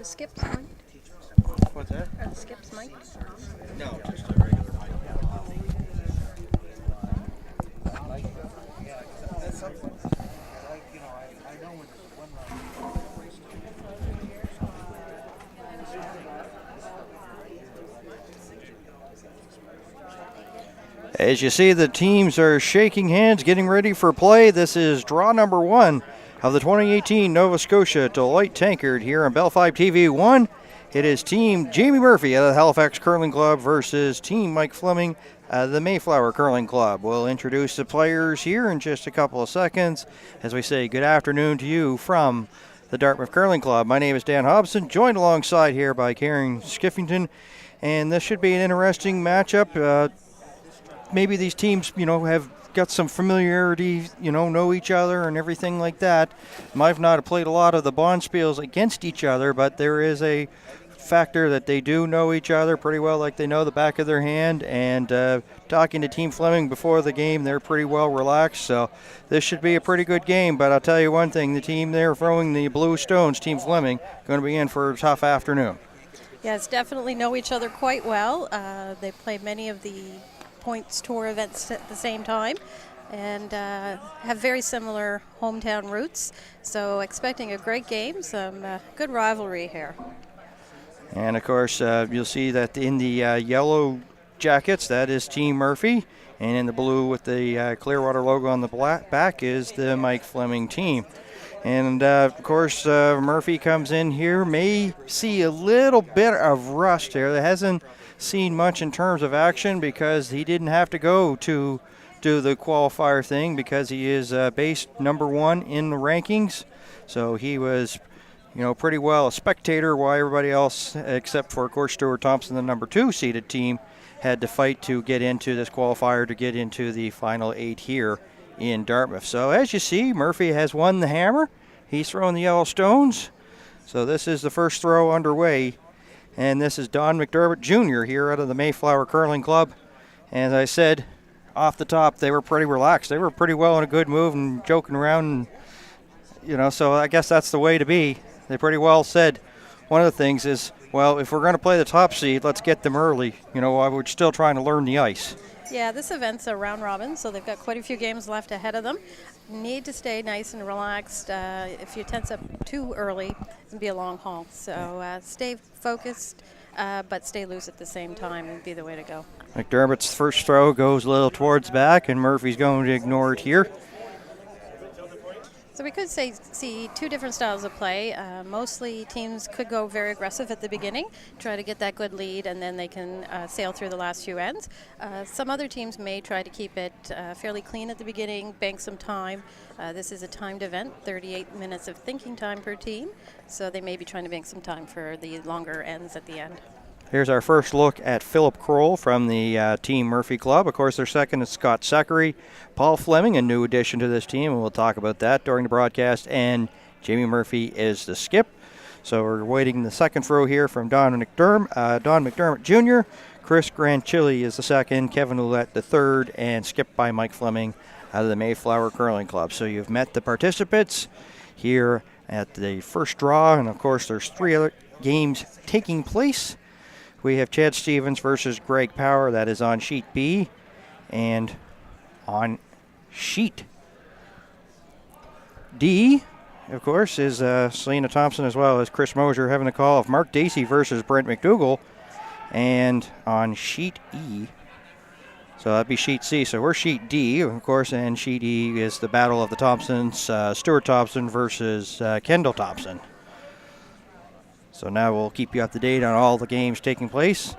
the skips mic'd? What's that? Are the skips mic'd? No, just a regular mic. That's something. I know when there's one round. As you see, the teams are shaking hands, getting ready for play. This is draw number 1 of the 2018 Nova Scotia Deloitte Tankard here on Bell 5 TV 1. It is Team Jamie Murphy out of the Halifax Curling Club versus Team Mike Flemming out of the Mayflower Curling Club. We'll introduce the players here in just a couple of seconds as we say good afternoon to you from the Dartmouth Curling Club. My name is Dan Hobson, joined alongside here by Karen Skiffington, and this should be an interesting matchup. Maybe these teams, have got some familiarity, know each other and everything like that. Might not have played a lot of the bonspiels against each other, but there is a factor that they do know each other pretty well, like they know the back of their hand. And talking to Team Flemming before the game, they're pretty well relaxed. So this should be a pretty good game. But I'll tell you one thing, the team there throwing the blue stones, Team Flemming, going to be in for a tough afternoon. Yes, definitely know each other quite well. They play many of the points tour events at the same time and have very similar hometown roots. So expecting a great game, some good rivalry here. And, of course, you'll see that in the yellow jackets, that is Team Murphy. And in the blue with the Clearwater logo on the back is the Mike Flemming team. And, of course, Murphy comes in here, may see a little bit of rust here. That hasn't seen much in terms of action because he didn't have to go to do the qualifier thing because he is based number 1 in the rankings. So he was pretty well a spectator while everybody else, except for, of course, Stuart Thompson, the number 2 seeded team, had to fight to get into this qualifier to get into the final 8 here in Dartmouth. So as you see, Murphy has won the hammer. He's throwing the yellow stones. So this is the first throw underway. And this is Don McDermott Jr. here out of the Mayflower Curling Club. And as I said, off the top, they were pretty relaxed. They were pretty well in a good move and joking around. So I guess that's the way to be. They pretty well said one of the things is, well, if we're going to play the top seed, let's get them early. While we're still trying to learn the ice. Yeah, this event's a round robin, so they've got quite a few games left ahead of them. Need to stay nice and relaxed. If you tense up too early, it'll be a long haul. So stay focused, but stay loose at the same time would be the way to go. McDermott's first throw goes a little towards back, and Murphy's going to ignore it here. So we could see two different styles of play. Mostly teams could go very aggressive at the beginning, try to get that good lead, and then they can sail through the last few ends. Some other teams may try to keep it fairly clean at the beginning, bank some time. This is a timed event, 38 minutes of thinking time per team, so they may be trying to bank some time for the longer ends at the end. Here's our first look at Philip Kroll from the Team Murphy Club. Of course, their second is Scott Seckery. Paul Flemming, a new addition to this team, and we'll talk about that during the broadcast. And Jamie Murphy is the skip. So we're waiting the second throw here from Don McDermott Jr. Chris Granchilli is the second, Kevin Ouellette the third, and skipped by Mike Flemming out of the Mayflower Curling Club. So you've met the participants here at the first draw, and of course there's 3 other games taking place. We have Chad Stevens versus Greg Power. That is on sheet B. And on sheet D, of course, is Selena Thompson as well as Chris Mosier having the call of Mark Dacey versus Brent McDougall. And on sheet E, so that'd be sheet C. So we're sheet D, of course, and sheet E is the battle of the Thompsons, Stuart Thompson versus Kendall Thompson. So now we'll keep you up to date on all the games taking place.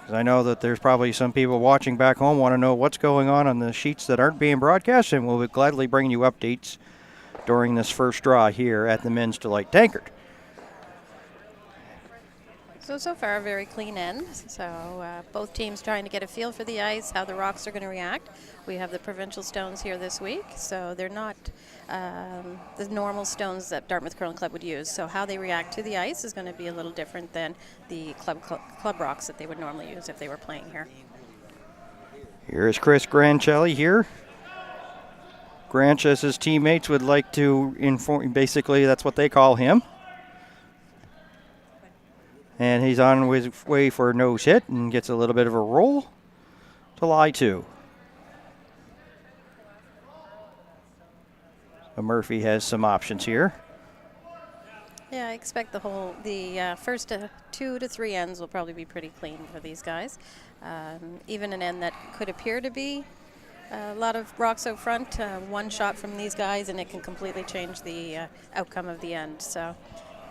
Because I know that there's probably some people watching back home want to know what's going on the sheets that aren't being broadcast, and we'll gladly bring you updates during this first draw here at the Men's Deloitte Tankard. So far, a very clean end. So both teams trying to get a feel for the ice, how the rocks are going to react. We have the provincial stones here this week, so they're not the normal stones that Dartmouth Curling Club would use. So how they react to the ice is going to be a little different than the club rocks that they would normally use if they were playing here. Here is Chris Granchilli here. Granch, as his teammates would like to inform, basically that's what they call him. And he's on his way for a nose hit and gets a little bit of a roll to lie 2. So Murphy has some options here. Yeah, I expect the first 2 to 3 ends will probably be pretty clean for these guys. Even an end that could appear to be a lot of rocks out front, one shot from these guys and it can completely change the outcome of the end. So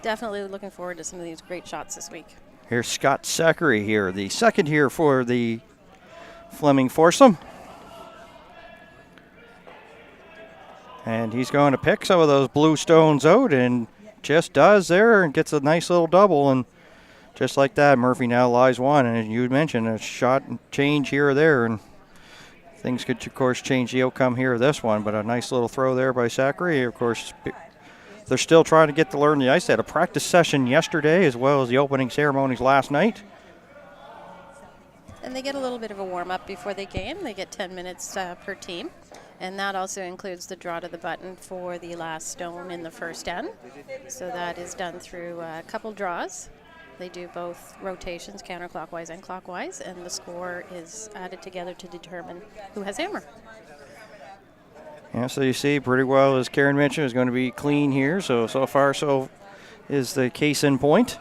definitely looking forward to some of these great shots this week. Here's Scott Zachary here, the second here for the Flemming foursome. And he's going to pick some of those blue stones out and just does there and gets a nice little double. And just like that, Murphy now lies 1. And as you mentioned, a shot change here or there. And things could, of course, change the outcome here of this one. But a nice little throw there by Zachary. Of course, they're still trying to get to learn the ice. They had a practice session yesterday as well as the opening ceremonies last night. And they get a little bit of a warm-up before the game. They get 10 minutes per team. And that also includes the draw to the button for the last stone in the first end. So that is done through a couple draws. They do both rotations, counterclockwise and clockwise, and the score is added together to determine who has hammer. Yeah, so you see pretty well, as Karen mentioned, is going to be clean here. So far, so is the case in point.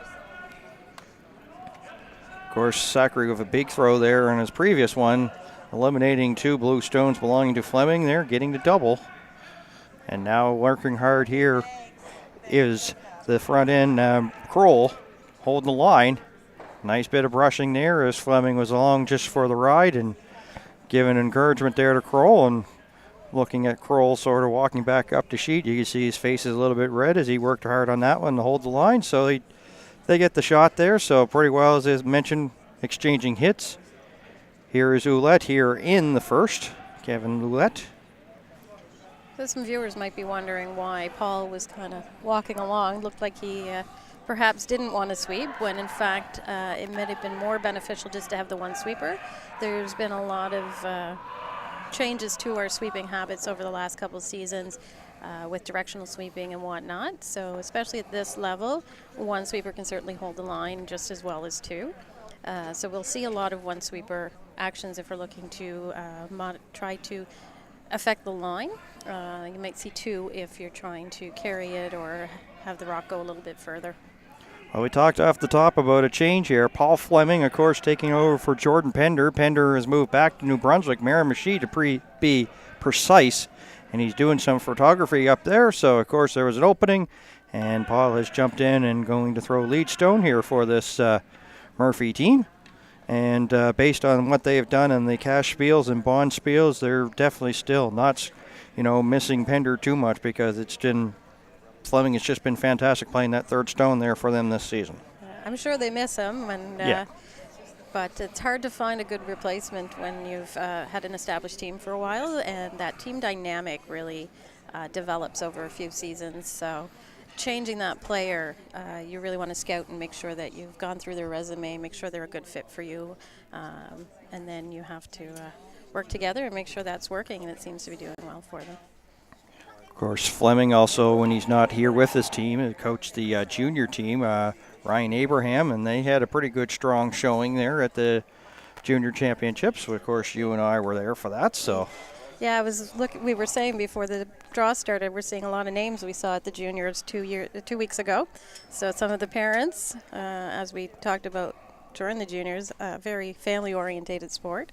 Of course, Zachary with a big throw there in his previous one, eliminating 2 blue stones belonging to Flemming there, getting the double. And now working hard here is the front end Kroll holding the line. Nice bit of brushing there as Flemming was along just for the ride and giving encouragement there to Kroll. And looking at Kroll sort of walking back up the sheet, you can see his face is a little bit red as he worked hard on that one to hold the line. So they get the shot there. So pretty well, as I mentioned, exchanging hits. Here is Ouellette here in the first. Kevin Ouellette. So some viewers might be wondering why Paul was kind of walking along. Looked like he perhaps didn't want to sweep, when in fact it might have been more beneficial just to have the one sweeper. There's been a lot of changes to our sweeping habits over the last couple of seasons with directional sweeping and whatnot. So especially at this level, one sweeper can certainly hold the line just as well as 2. So we'll see a lot of one sweeper actions if we're looking to try to affect the line. You might see 2 if you're trying to carry it or have the rock go a little bit further. Well, we talked off the top about a change here. Paul Flemming, of course, taking over for Jordan Pender. Pender has moved back to New Brunswick, Miramichi to be precise, and he's doing some photography up there. So, of course, there was an opening, and Paul has jumped in and going to throw lead stone here for this Murphy team. And based on what they have done in the cash spiels and bond spiels, they're definitely still not, missing Pender too much, because Flemming has just been fantastic playing that third stone there for them this season. I'm sure they miss him, but it's hard to find a good replacement when you've had an established team for a while, and that team dynamic really develops over a few seasons. So changing that player, you really want to scout and make sure that you've gone through their resume, make sure they're a good fit for you, and then you have to work together and make sure that's working, and it seems to be doing well for them. Of course, Flemming also, when he's not here with his team, coached the junior team, Ryan Abraham, and they had a pretty good, strong showing there at the junior championships. Of course, you and I were there for that, so. Yeah, we were saying before the draw started, we're seeing a lot of names we saw at the juniors 2 weeks ago. So some of the parents, as we talked about during the juniors, very family-orientated sport.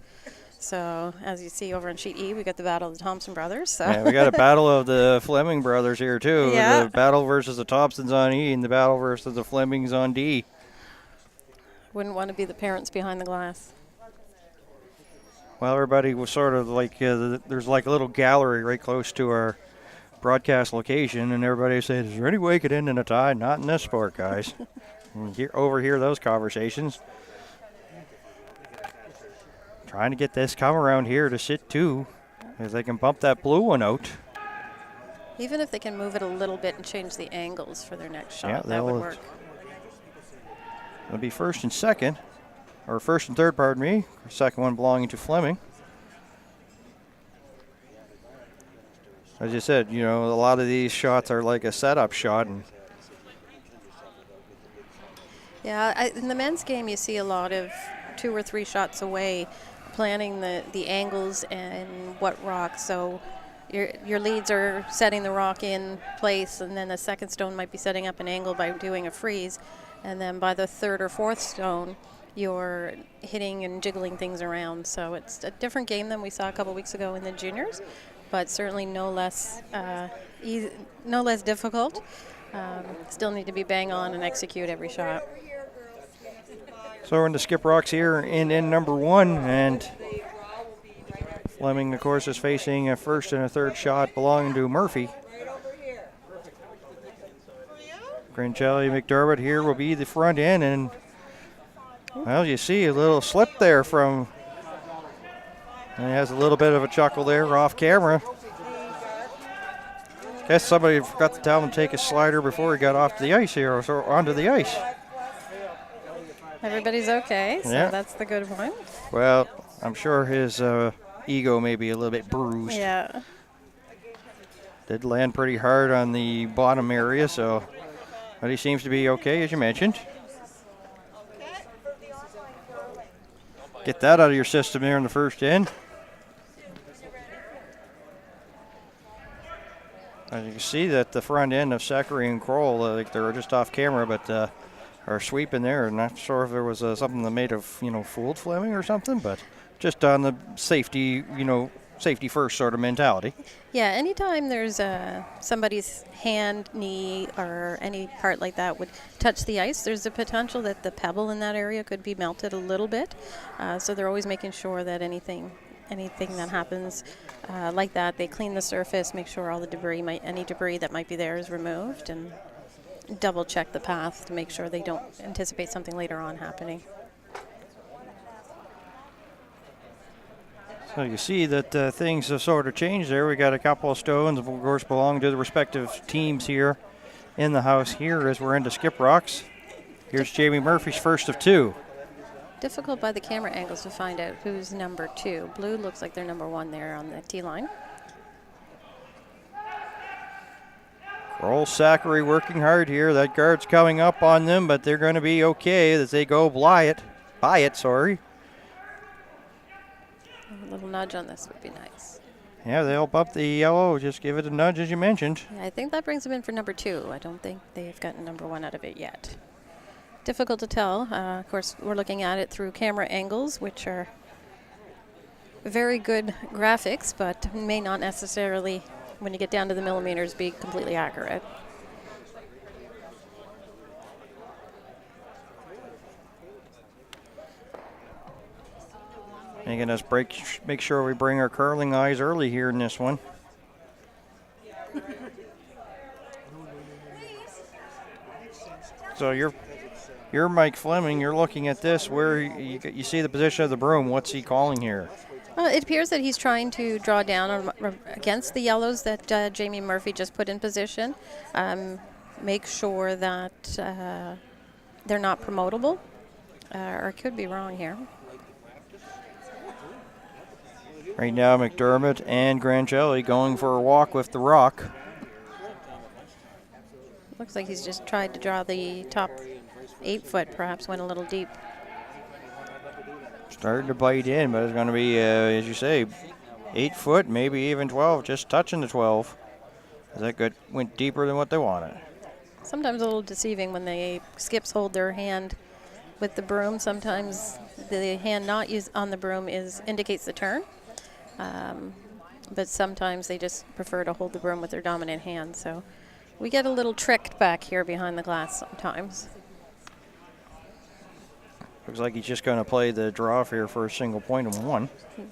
So as you see over on sheet E, we got the battle of the Thompson brothers. So. Yeah, we got a battle of the Flemming brothers here too. Yeah. The battle versus the Thompsons on E and the battle versus the Flemmings on D. Wouldn't want to be the parents behind the glass. Well, everybody was sort of like, there's like a little gallery right close to our broadcast location, and everybody said, is there any way it could end in a tie? Not in this sport, guys. And overhear those conversations. Trying to get this come around here to sit 2, as they can bump that blue one out. Even if they can move it a little bit and change the angles for their next shot, Yeah, that would work. It'll be first and second, or first and third, pardon me. Second one belonging to Flemming. As you said, a lot of these shots are like a setup shot, and Yeah, in the men's game, you see a lot of 2 or 3 shots away, planning the angles and what rock. So your leads are setting the rock in place, and then the second stone might be setting up an angle by doing a freeze, and then by the third or fourth stone, you're hitting and jiggling things around. So it's a different game than we saw a couple weeks ago in the juniors, but certainly no less no less difficult. Still need to be bang on and execute every shot. So we're in the skip rocks here in end number 1, and Flemming, of course, is facing a first and a third shot belonging to Murphy. Grancelli McDermott here will be the front end, and well, you see a little slip there from, and he has a little bit of a chuckle there off camera. Guess somebody forgot to tell him to take his slider before he got off the ice here, or onto the ice. Everybody's okay, so Yeah. that's the good one. Well, I'm sure his ego may be a little bit bruised. Yeah. Did land pretty hard on the bottom area, so, but he seems to be okay, as you mentioned. Get that out of your system there in the first end. As you can see that the front end of Zachary and Kroll, like they're just off camera, but are sweeping there. I'm not sure if there was something that may have, fooled Flemming or something, but just on the safety, safety first sort of mentality. Yeah, anytime there's somebody's hand, knee, or any part like that would touch the ice, there's a potential that the pebble in that area could be melted a little bit. So they're always making sure that anything that happens like that, they clean the surface, make sure all the debris, any debris that might be there is removed, and double check the path to make sure they don't anticipate something later on happening. So you see that things have sort of changed there. We got a couple of stones, of course, belong to the respective teams here in the house here as we're into skip rocks. Here's Jamie Murphy's first of 2. Difficult by the camera angles to find out who's number 2. Blue looks like they're number 1 there on the tee line. Kroll, Zachary working hard here. That guard's coming up on them, but they're going to be okay as they go by it. A little nudge on this would be nice. Yeah, they'll bump the yellow. Just give it a nudge, as you mentioned. Yeah, I think that brings them in for number 2. I don't think they've gotten number 1 out of it yet. Difficult to tell. Of course, we're looking at it through camera angles, which are very good graphics, but may not necessarily, when you get down to the millimeters, be completely accurate. Making us make sure we bring our curling eyes early here in this one. So you're Mike Flemming. You're looking at this where you see the position of the broom. What's he calling here? It appears that he's trying to draw down against the yellows that Jamie Murphy just put in position. Make sure that they're not promotable, or I could be wrong here. Right now, McDermott and Grancelli going for a walk with the rock. Looks like he's just tried to draw the top 8 foot, perhaps went a little deep. Starting to bite in, but it's going to be, as you say, 8 foot, maybe even 12, just touching the 12. That went deeper than what they wanted. Sometimes a little deceiving when the skips hold their hand with the broom. Sometimes the hand not used on the broom indicates the turn. But sometimes they just prefer to hold the broom with their dominant hand. So we get a little tricked back here behind the glass sometimes. Looks like he's just going to play the draw here for a single point and 1. Yeah.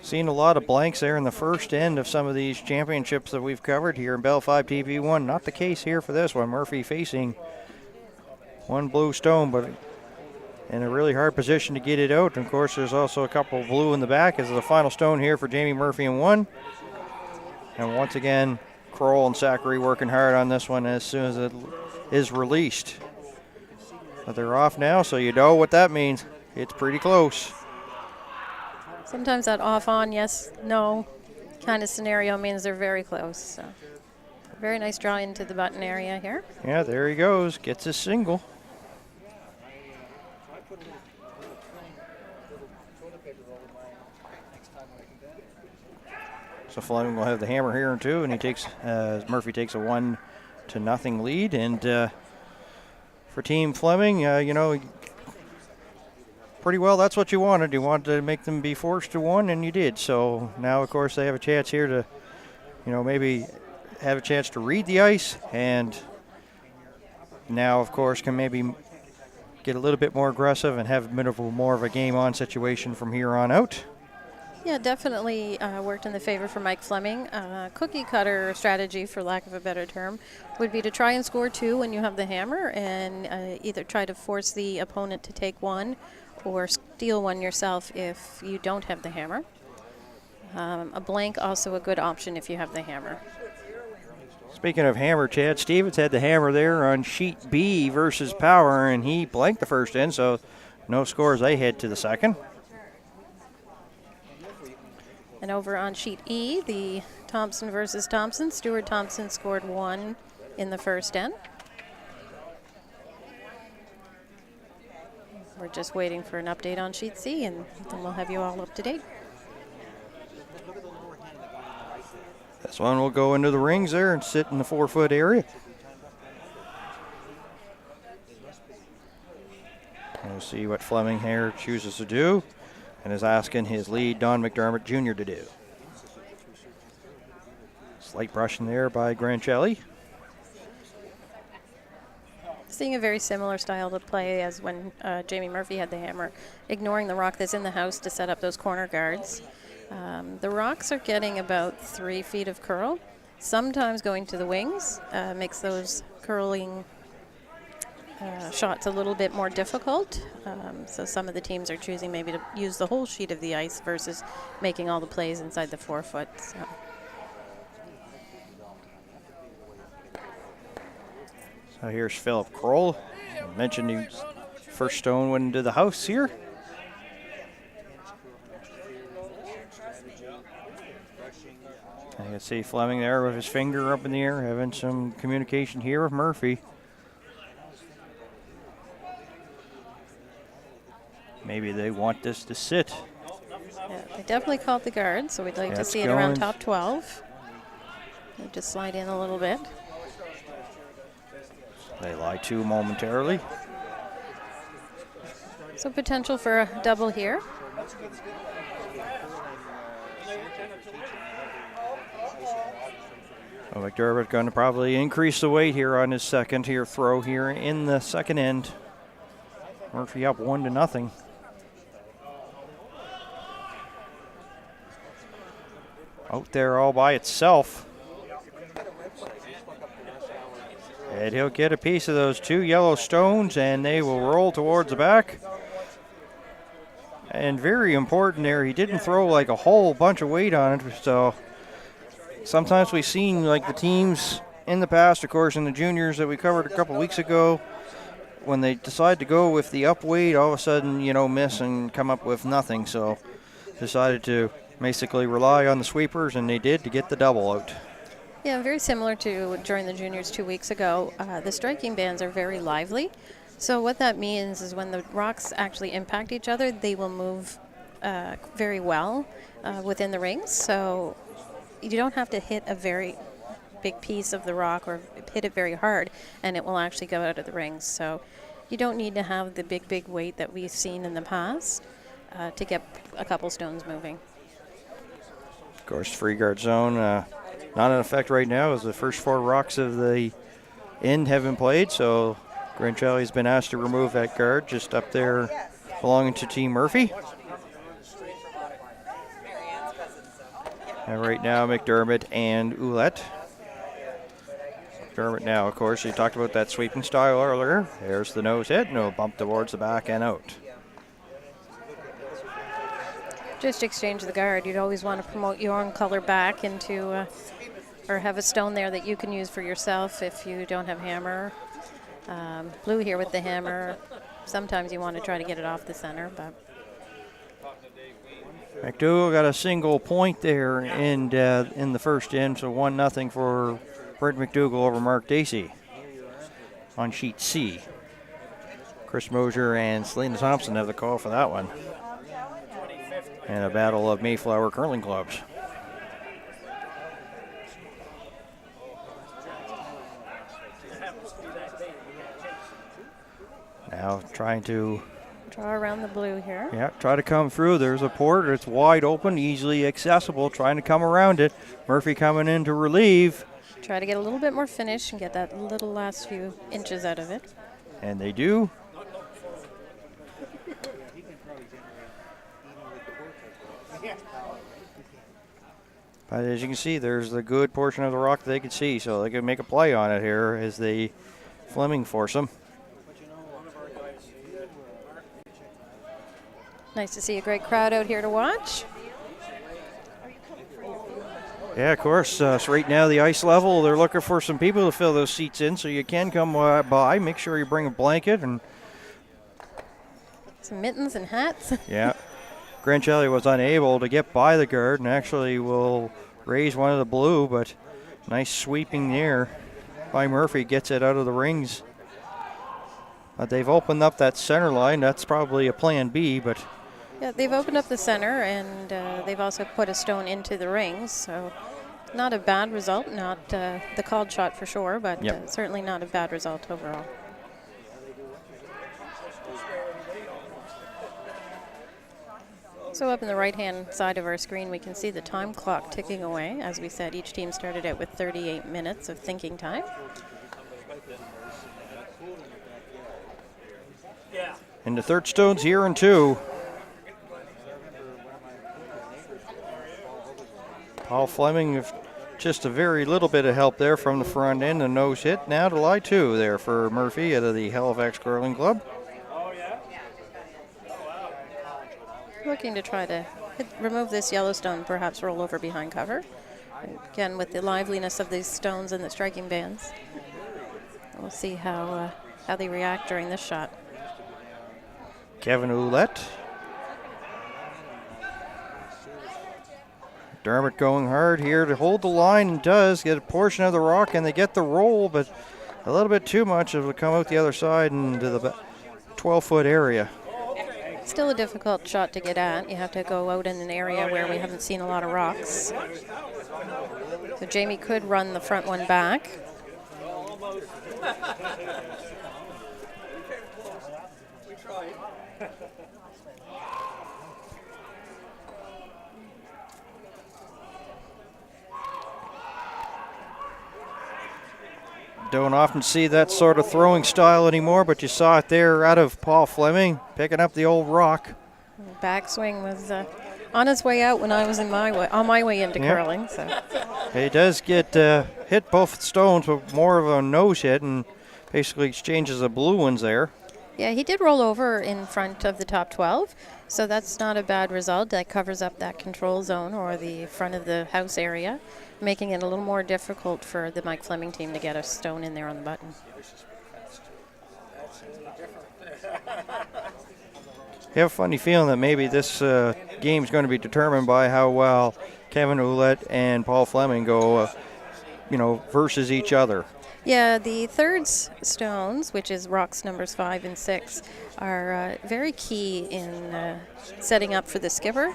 Seen a lot of blanks there in the first end of some of these championships that we've covered here in Bell 5 TV1. Not the case here for this one. Murphy facing one blue stone, but in a really hard position to get it out. And of course, there's also a couple of blue in the back as the final stone here for Jamie Murphy in 1. And once again, Kroll and Zachary working hard on this one as soon as it is released. But they're off now, so you know what that means. It's pretty close. Sometimes that off on, yes, no, kind of scenario means they're very close. So. Very nice draw into the button area here. Yeah, there he goes. Gets a single. So Flemming will have the hammer here too, and he takes Murphy takes a 1-0 lead. And for Team Flemming, you know, pretty well that's what you wanted. You wanted to make them be forced to one, and you did. So now, of course, they have a chance here to, you know, maybe have a chance to read the ice, and now, of course, can maybe get a little bit more aggressive and have a bit of more of a game-on situation from here on out. Yeah, definitely worked in the favor for Mike Flemming. Cookie cutter strategy, for lack of a better term, would be to try and score 2 when you have the hammer, and either try to force the opponent to take 1 or steal 1 yourself if you don't have the hammer. A blank also a good option if you have the hammer. Speaking of hammer, Chad Stevens had the hammer there on sheet B versus Power, and he blanked the first end, so no scores. They head to the second. And over on sheet E, the Thompson versus Thompson. Stuart Thompson scored 1 in the first end. We're just waiting for an update on sheet C, and then we'll have you all up to date. This one will go into the rings there and sit in the 4-foot area. We'll see what Flemming here chooses to do, and is asking his lead, Don McDermott Jr., to do. Slight brushing there by Grancelli. Seeing a very similar style to play as when Jamie Murphy had the hammer, ignoring the rock that's in the house to set up those corner guards. The rocks are getting about 3 feet of curl. Sometimes going to the wings makes those curling shots a little bit more difficult. So some of the teams are choosing maybe to use the whole sheet of the ice versus making all the plays inside the 4-foot. So here's Philip Kroll. I mentioned his first stone went into the house here. I can see Flemming there with his finger up in the air, having some communication here with Murphy. Maybe they want this to sit. Yeah, they definitely called the guard, so we'd like to see it around top 12. They just slide in a little bit. They lie to momentarily. So potential for a double here. Well, McDermott going to probably increase the weight here on his second throw here in the second end. Murphy up 1-0. Out there all by itself. And he'll get a piece of those 2 yellow stones, and they will roll towards the back. And very important there, he didn't throw like a whole bunch of weight on it, so sometimes we've seen like the teams in the past, of course, in the juniors that we covered a couple weeks ago, when they decide to go with the up weight, all of a sudden, you know, miss and come up with nothing. So decided to basically rely on the sweepers, and they did, to get the double out. Yeah, very similar to during the juniors 2 weeks ago. The striking bands are very lively. So what that means is when the rocks actually impact each other, they will move very well within the rings. So you don't have to hit a very big piece of the rock or hit it very hard, and it will actually go out of the rings. So you don't need to have the big weight that we've seen in the past to get a couple stones moving. Of course, free guard zone not in effect right now, as the first 4 rocks of the end have been played. So Grancelli's been asked to remove that guard just up there belonging to Team Murphy. And right now, McDermott and Ouellette. McDermott now, of course, you talked about that sweeping style earlier. There's the nose hit, no bump towards the back and out. Just exchange the guard. You'd always want to promote your own color back into, or have a stone there that you can use for yourself if you don't have hammer. Blue here with the hammer. Sometimes you want to try to get it off the center, but McDougall got a single point there in the first end, so 1-0 for Brent McDougall over Mark Dacey on sheet C. Chris Mosier and Selena Thompson have the call for that one. And a battle of Mayflower curling clubs. Now trying to draw around the blue here. Yeah, try to come through. There's a port. It's wide open, easily accessible. Trying to come around it. Murphy coming in to relieve. Try to get a little bit more finish and get that little last few inches out of it. And they do. But as you can see, there's a good portion of the rock that they can see, so they can make a play on it here as they Flemming force them. Nice to see a great crowd out here to watch. Yeah, of course. So right now the ice level, they're looking for some people to fill those seats in, so you can come by. Make sure you bring a blanket and some mittens and hats. Yeah. Grancelli was unable to get by the guard and actually will raise one of the blue, but nice sweeping there by Murphy, gets it out of the rings. They've opened up that center line. That's probably a plan B, but yeah, they've opened up the center, and they've also put a stone into the rings, so not a bad result. Not the called shot for sure, but certainly not a bad result overall. So up in the right-hand side of our screen, we can see the time clock ticking away. As we said, each team started out with 38 minutes of thinking time. And the third stone's here in 2. Paul Flemming with just a very little bit of help there from the front end. The nose hit now to lie 2 there for Murphy out of the Halifax Curling Club. Looking to try to remove this yellow stone, perhaps roll over behind cover. Again, with the liveliness of these stones and the striking bands. We'll see how they react during this shot. Kevin Ouellette. Dermott going hard here to hold the line, and does get a portion of the rock, and they get the roll, but a little bit too much of it come out the other side into the 12-foot area. Still a difficult shot to get at. You have to go out in an area where we haven't seen a lot of rocks. So Jamie could run the front one back. Don't often see that sort of throwing style anymore, but you saw it there out of Paul Flemming, picking up the old rock. Backswing was on his way out when I was on my way into curling. So he does get hit both stones with more of a nose hit and basically exchanges the blue ones there. Yeah, he did roll over in front of the top 12, so that's not a bad result. That covers up that control zone or the front of the house area, making it a little more difficult for the Mike Flemming team to get a stone in there on the button. I have a funny feeling that maybe this game is going to be determined by how well Kevin Ouellette and Paul Flemming go, versus each other. Yeah, the third stones, which is rocks numbers 5 and 6, are very key in setting up for the skipper.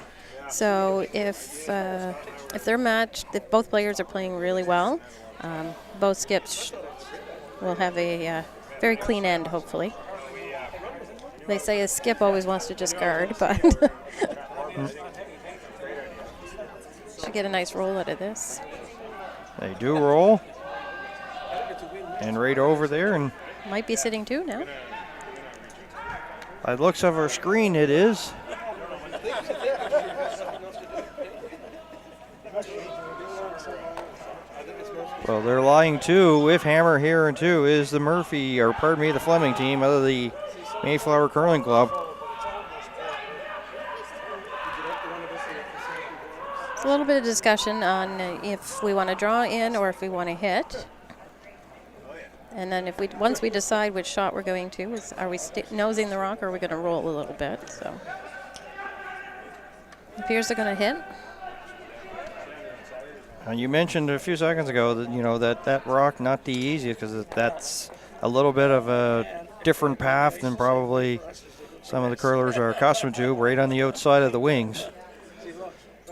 So if they're matched, if both players are playing really well, both skips will have a very clean end, hopefully. They say a skip always wants to just guard, but should get a nice roll out of this. They do roll. And right over there, and might be sitting 2 now. By the looks of our screen, it is. Well, they're lying 2 with hammer here and 2 is the the Flemming team out of the Mayflower Curling Club. It's a little bit of discussion on if we want to draw in or if we want to hit. And then once we decide which shot we're going to, are we nosing the rock or are we going to roll a little bit? So Appears they're going to hit. You mentioned a few seconds ago that, you know, that rock not the easiest because that's a little bit of a different path than probably some of the curlers are accustomed to, right on the outside of the wings.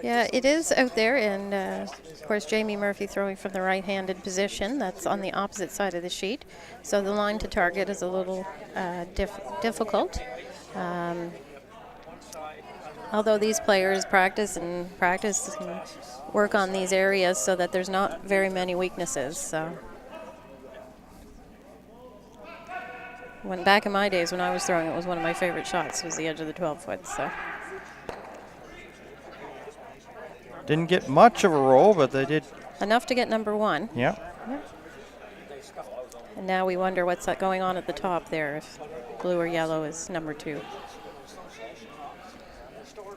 Yeah, it is out there, and of course Jamie Murphy throwing from the right-handed position. That's on the opposite side of the sheet, so the line to target is a little difficult. Although these players practice and work on these areas so that there's not very many weaknesses. So, when back in my days when I was throwing, it was one of my favorite shots. Was the edge of the 12-foot. So. Didn't get much of a roll, but they did Enough to get number 1. Yeah. And now we wonder what's going on at the top there, if blue or yellow is number 2.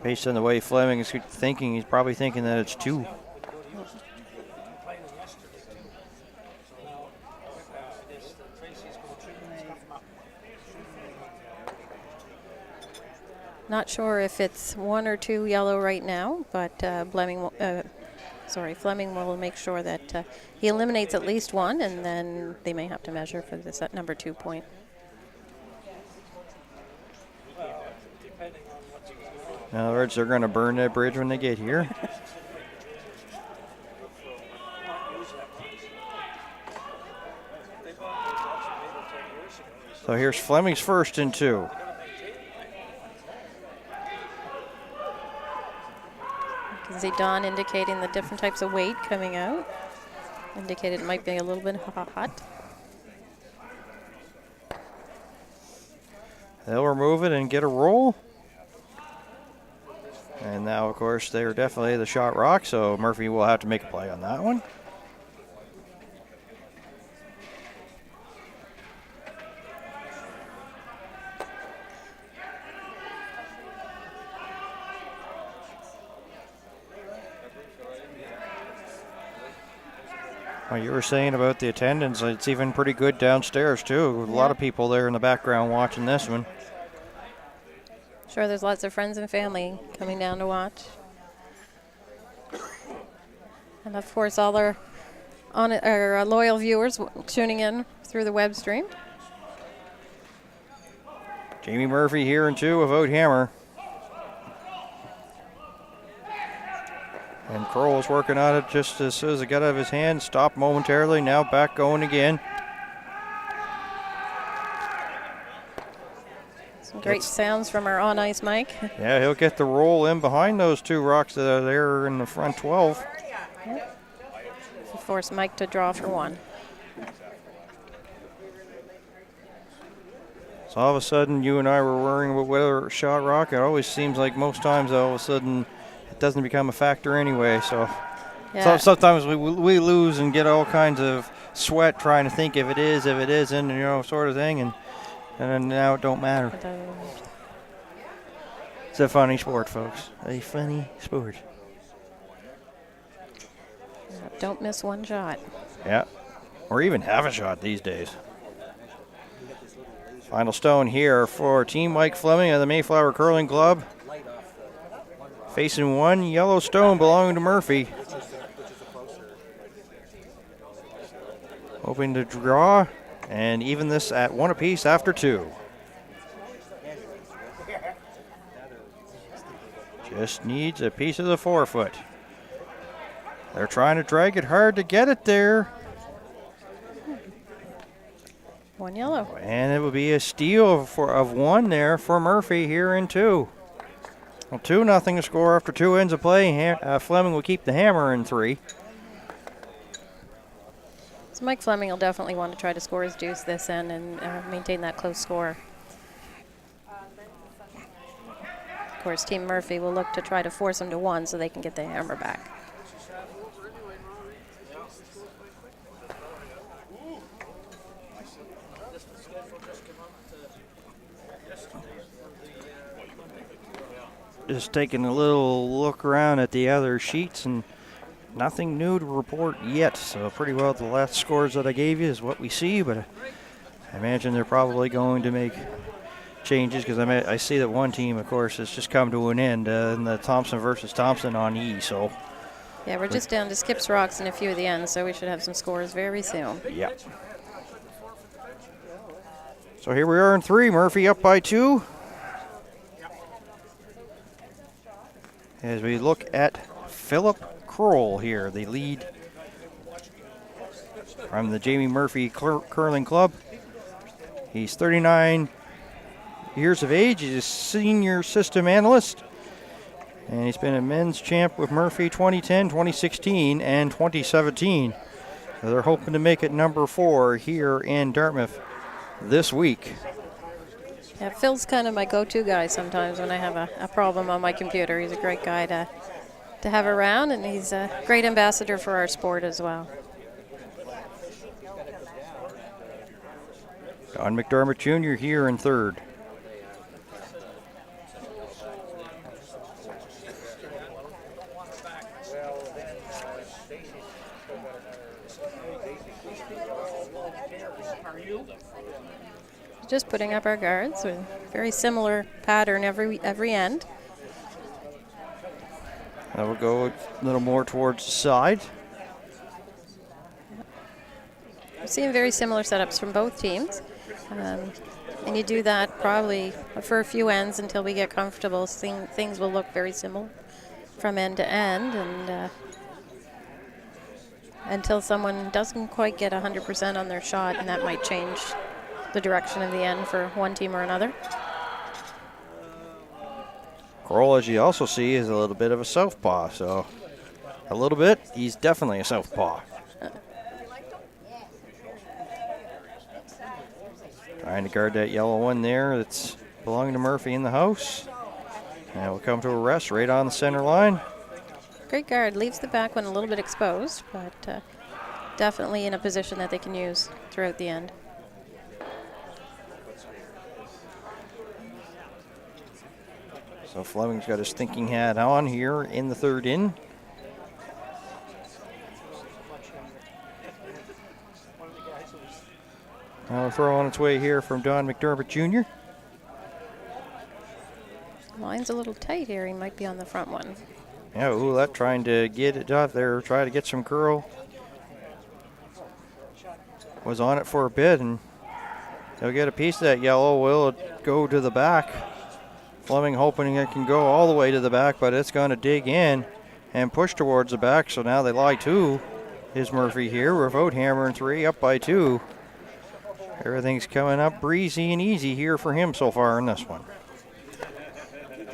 Based on the way Flemming is thinking, he's probably thinking that it's 2. Not sure if it's 1 or 2 yellow right now, but Flemming will make sure that he eliminates at least 1, and then they may have to measure for this at number 2 point. In other words, they're going to burn that bridge when they get here. So here's Flemming's first and 2. You can see Don indicating the different types of weight coming out. Indicated it might be a little bit hot. They'll remove it and get a roll. And now, of course, they're definitely the shot rock, so Murphy will have to make a play on that one. Well, you were saying about the attendance, it's even pretty good downstairs, too. A lot of people there in the background watching this one. Sure, there's lots of friends and family coming down to watch. And of course, all our loyal viewers tuning in through the web stream. Jamie Murphy here in 2 without hammer. And Kroll's working on it just as soon as it got out of his hand. Stopped momentarily, now back going again. Some great sounds from our on-ice mic. Yeah, he'll get the roll in behind those 2 rocks that are there in the front 12. Yep. Force Mike to draw for 1. So all of a sudden, you and I were worrying about whether shot rock. It always seems like most times, all of a sudden, it doesn't become a factor anyway. So, sometimes we lose and get all kinds of sweat trying to think if it is, if it isn't, you know, sort of thing. And then now it don't matter. It's a funny sport, folks. A funny sport. Don't miss 1 shot. Yeah, or even half a shot these days. Final stone here for Team Mike Flemming of the Mayflower Curling Club. Facing 1 yellow stone belonging to Murphy. Hoping to draw and even this at 1 apiece after 2. Just needs a piece of the 4-foot. They're trying to drag it hard to get it there. 1 yellow. And it will be a steal of 1 there for Murphy here in 2. Well, 2-0 to score after 2 ends of play. Flemming will keep the hammer in 3. So Mike Flemming will definitely want to try to score his deuce this end and maintain that close score. Of course, Team Murphy will look to try to force him to 1 so they can get the hammer back. Just taking a little look around at the other sheets and nothing new to report yet. So pretty well the last scores that I gave you is what we see, but I imagine they're probably going to make changes because I see that one team, of course, has just come to an end in the Thompson versus Thompson on E. So Yeah, we're just down to skips, rocks, and a few of the ends, so we should have some scores very soon. yeah. So here we are in 3. Murphy up by 2. As we look at Philip Kroll here, the lead from the Jamie Murphy Curling Club. He's 39 years of age. He's a senior system analyst. And he's been a men's champ with Murphy 2010, 2016, and 2017. So they're hoping to make it number 4 here in Dartmouth this week. Yeah, Phil's kind of my go-to guy sometimes when I have a problem on my computer. He's a great guy to have around, and he's a great ambassador for our sport as well. Don McDermott Jr. here in 3rd. Just putting up our guards with very similar pattern every end. That will go a little more towards the side. We're seeing very similar setups from both teams. And you do that probably for a few ends until we get comfortable. Things will look very similar from end to end, and until someone doesn't quite get 100% on their shot, and that might change the direction of the end for one team or another. Kroll, as you also see, is a little bit of a southpaw, so a little bit, he's definitely a southpaw. Trying to guard that yellow one there that's belonging to Murphy in the house. And we'll come to a rest right on the center line. Great guard, leaves the back one a little bit exposed, but definitely in a position that they can use throughout the end. So Flemming's got his thinking hat on here in the 3rd in. Now a throw on its way here from Don McDermott Jr. Line's a little tight here. He might be on the front one. Yeah, Ouellette trying to get it up there, try to get some curl. Was on it for a bit, and they'll get a piece of that yellow. Will it go to the back? Flemming hoping it can go all the way to the back, but it's going to dig in and push towards the back. So now they lie 2. Is Murphy here without hammering 3, up by 2. Everything's coming up breezy and easy here for him so far in this one.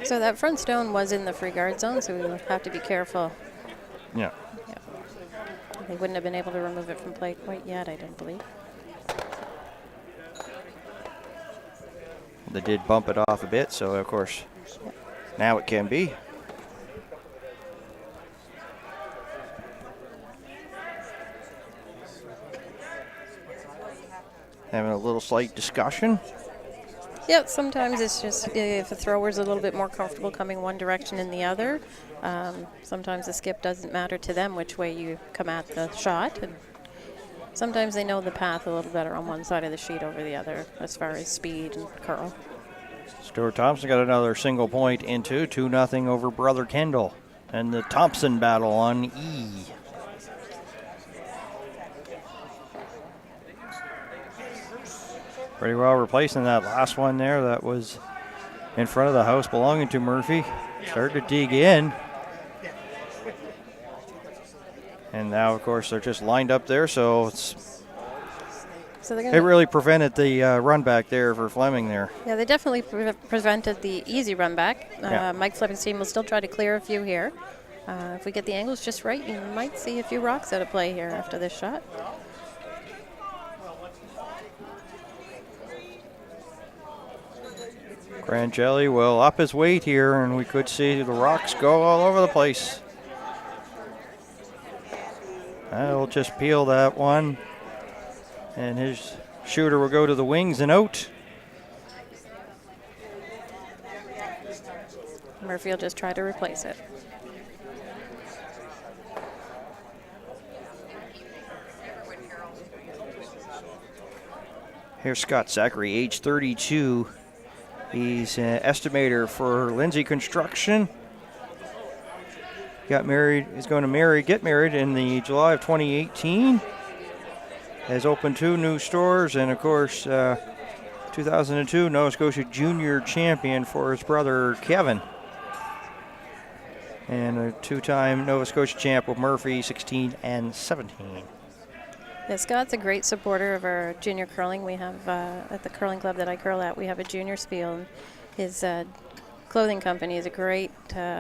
So that front stone was in the free guard zone, so we would have to be careful. Yeah. They wouldn't have been able to remove it from play quite yet, I don't believe. They did bump it off a bit, so of course now it can be. Having a little slight discussion. Yeah, sometimes it's just if a thrower's a little bit more comfortable coming one direction than the other. Sometimes the skip doesn't matter to them which way you come at the shot. And sometimes they know the path a little better on one side of the sheet over the other as far as speed and curl. Stuart Thompson got another single point into 2-0 over Brother Kendall. And the Thompson battle on E. Pretty well replacing that last one there that was in front of the house belonging to Murphy. Started to dig in. And now, of course, they're just lined up there, so it really prevented the run back there for Flemming there. Yeah, they definitely prevented the easy run back. Mike Flemming's team will still try to clear a few here. If we get the angles just right, you might see a few rocks out of play here after this shot. Grangelli will up his weight here, and we could see the rocks go all over the place. I'll just peel that one, and his shooter will go to the wings and out. Murphy will just try to replace it. Here's Scott Zachary, age 32. He's an estimator for Lindsay Construction. Got married, is going to get married in the July of 2018. Has opened 2 new stores, and of course, 2002 Nova Scotia Junior Champion for his brother Kevin. And a 2-time Nova Scotia champ with Murphy, 16 and 17. Yeah, Scott's a great supporter of our junior curling. We have, at the curling club that I curl at, we have a junior spiel. And his clothing company is a great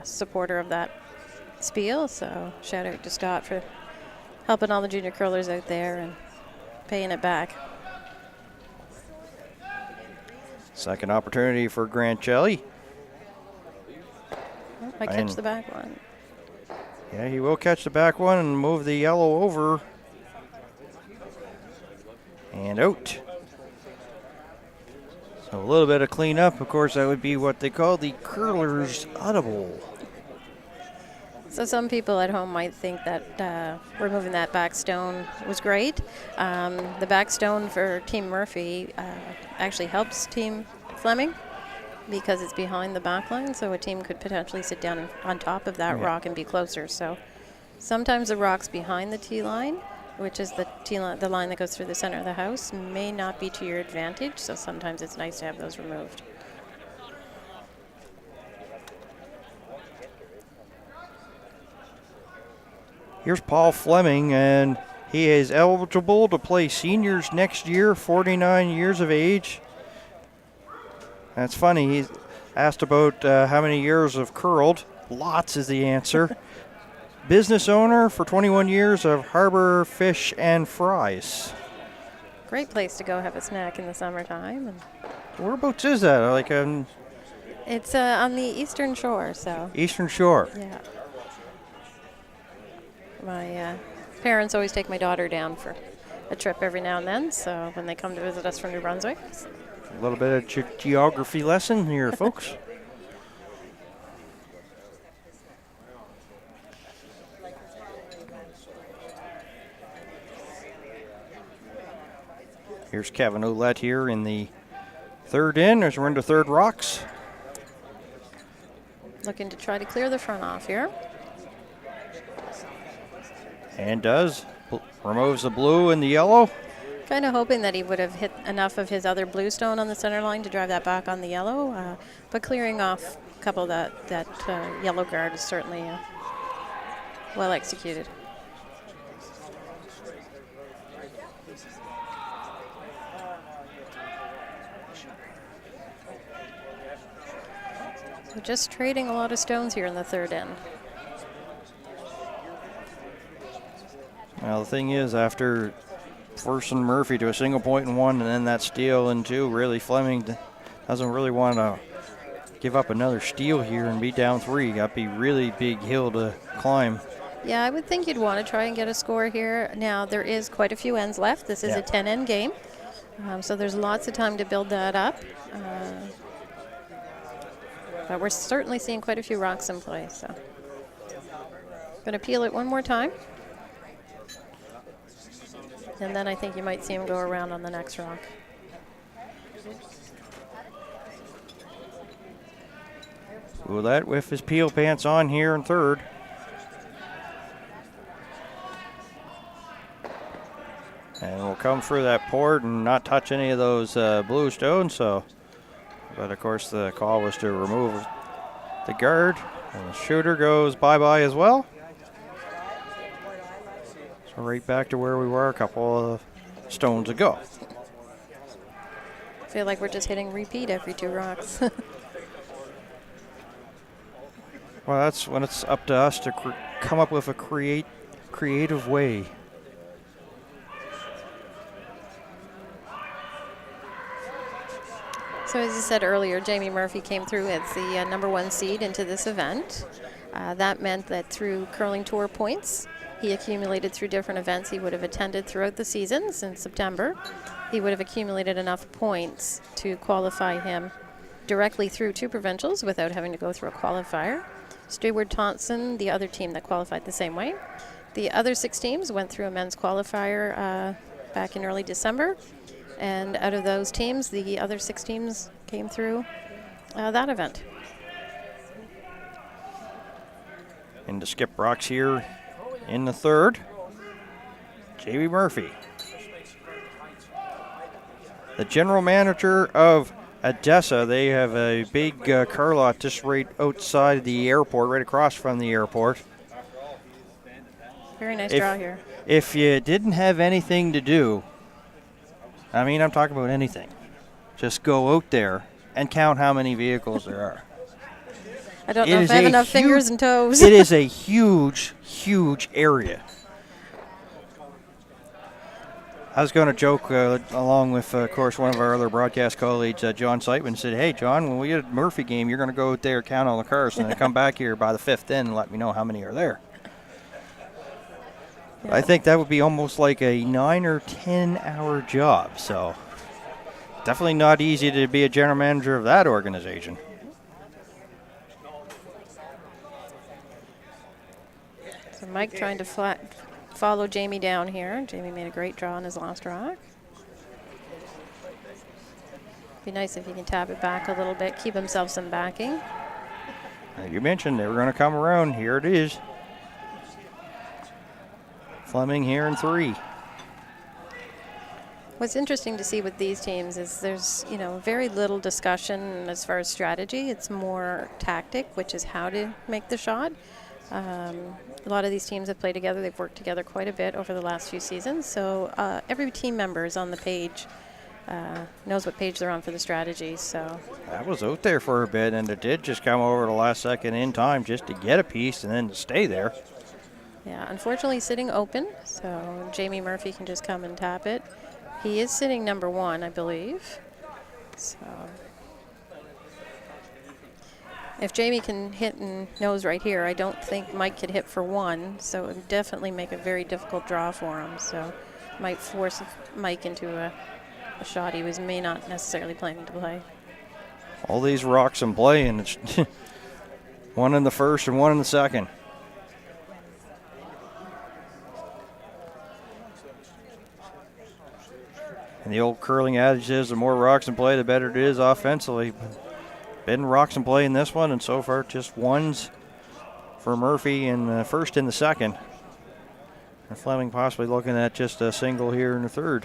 supporter of that spiel. So shout out to Scott for helping all the junior curlers out there and paying it back. Second opportunity for Grant Jelly. Oh, I catch the back one. Yeah, he will catch the back one and move the yellow over. And out. So a little bit of cleanup. Of course, that would be what they call the curler's audible. So some people at home might think that removing that back stone was great. The back stone for Team Murphy actually helps Team Flemming because it's behind the back line, so a team could potentially sit down on top of that rock and be closer. So sometimes the rock's behind the tee line, which is the line that goes through the center of the house, may not be to your advantage, so sometimes it's nice to have those removed. Here's Paul Flemming, and he is eligible to play seniors next year, 49 years of age. That's funny. He's asked about how many years of curled. Lots is the answer. Business owner for 21 years of Harbor Fish and Fries. Great place to go have a snack in the summertime. And whereabouts is that? Like it's on the Eastern Shore, so. Eastern Shore. Yeah. My parents always take my daughter down for a trip every now and then, so when they come to visit us from New Brunswick. A little bit of geography lesson here, folks. Here's Kevin Ouellette here in the third in as we're into third rocks. Looking to try to clear the front off here. And does. Removes the blue and the yellow. Kind of hoping that he would have hit enough of his other blue stone on the center line to drive that back on the yellow. But clearing off a couple of that yellow guard is certainly well executed. So just trading a lot of stones here in the third end. Well, the thing is, after forcing Murphy to a single point in one and then that steal in two, really Flemming doesn't really want to give up another steal here and be down 3. Got to be really big hill to climb. Yeah, I would think you'd want to try and get a score here. Now, there is quite a few ends left. This is a 10-end game, so there's lots of time to build that up. But we're certainly seeing quite a few rocks in play. So, going to peel it one more time. And then I think you might see him go around on the next rock. Ouellette with his peel pants on here in third. And we'll come through that port and not touch any of those blue stones. So, but of course the call was to remove the guard, and the shooter goes bye-bye as well. So right back to where we were a couple of stones ago. I feel like we're just hitting repeat every 2 rocks. Well, that's when it's up to us to come up with a creative way. So as you said earlier, Jamie Murphy came through as the #1 seed into this event. That meant that through curling tour points, he accumulated through different events he would have attended throughout the season since September. He would have accumulated enough points to qualify him directly through 2 provincials without having to go through a qualifier. Stewart Thompson, the other team that qualified the same way. The other 6 teams went through a men's qualifier back in early December. And out of those teams, the other 6 teams came through that event. And to skip rocks here in the third, Jamie Murphy. The general manager of Odessa, they have a big car lot just right outside the airport, right across from the airport. Very nice draw here. If you didn't have anything to do, I mean, I'm talking about anything, just go out there and count how many vehicles there are. I don't know if I have enough fingers and toes. It is a huge, huge area. I was going to joke along with, of course, one of our other broadcast colleagues, John Siteman, said, hey, John, when we get a Murphy game, you're going to go out there, count all the cars, and then come back here by the fifth in and let me know how many are there. Yeah. I think that would be almost like a 9 or 10 hour job, so definitely not easy to be a general manager of that organization. So Mike trying to follow Jamie down here. Jamie made a great draw on his last rock. Be nice if he can tap it back a little bit, keep himself some backing. You mentioned they were going to come around. Here it is. Flemming here in 3. What's interesting to see with these teams is there's, very little discussion as far as strategy. It's more tactic, which is how to make the shot. A lot of these teams have played together. They've worked together quite a bit over the last few seasons. So every team member is on the page, knows what page they're on for the strategy. So I was out there for a bit, and it did just come over the last second in time just to get a piece and then to stay there. Yeah, unfortunately sitting open, so Jamie Murphy can just come and tap it. He is sitting number 1, I believe. So if Jamie can hit and nose right here, I don't think Mike could hit for 1, so it would definitely make a very difficult draw for him. So might force Mike into a shot he may not necessarily planning to play. All these rocks in play, and it's one in the first and one in the second. And the old curling adage is the more rocks in play, the better it is offensively. Been rocks in play in this one, and so far just ones for Murphy in the first and the second. And Flemming possibly looking at just a single here in the third.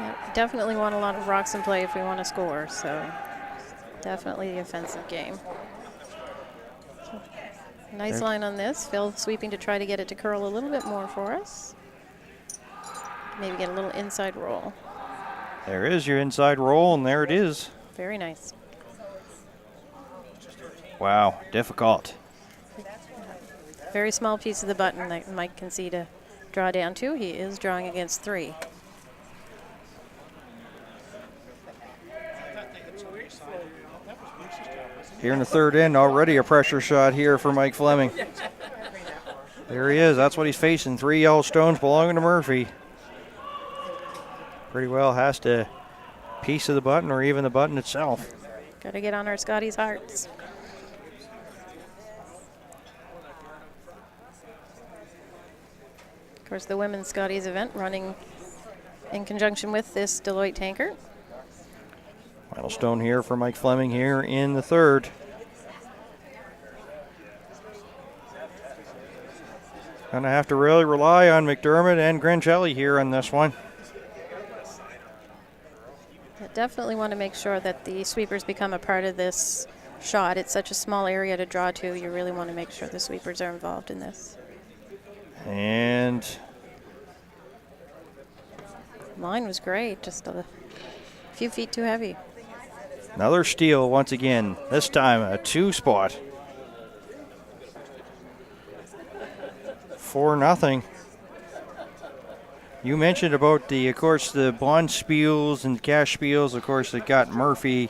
Yeah, definitely want a lot of rocks in play if we want to score, so definitely the offensive game. Nice line on this. Phil sweeping to try to get it to curl a little bit more for us. Maybe get a little inside roll. There is your inside roll, and there it is. Very nice. Wow, difficult. Very small piece of the button that Mike can see to draw down to. He is drawing against 3. Here in the third end, already a pressure shot here for Mike Flemming. There he is. That's what he's facing. 3 yellow stones belonging to Murphy. Pretty well has to piece of the button or even the button itself. Got to get on our Scotties' hearts. Of course, the women's Scotties event running in conjunction with this Deloitte Tankard. Final stone here for Mike Flemming here in the third. Gonna have to really rely on McDermott and Grangelli here on this one. Definitely want to make sure that the sweepers become a part of this shot. It's such a small area to draw to. You really want to make sure the sweepers are involved in this. And mine was great, just a few feet too heavy. Another steal once again, this time a 2 spot. 4-0. You mentioned about of course, the bond spiels and cash spiels, of course, that got Murphy,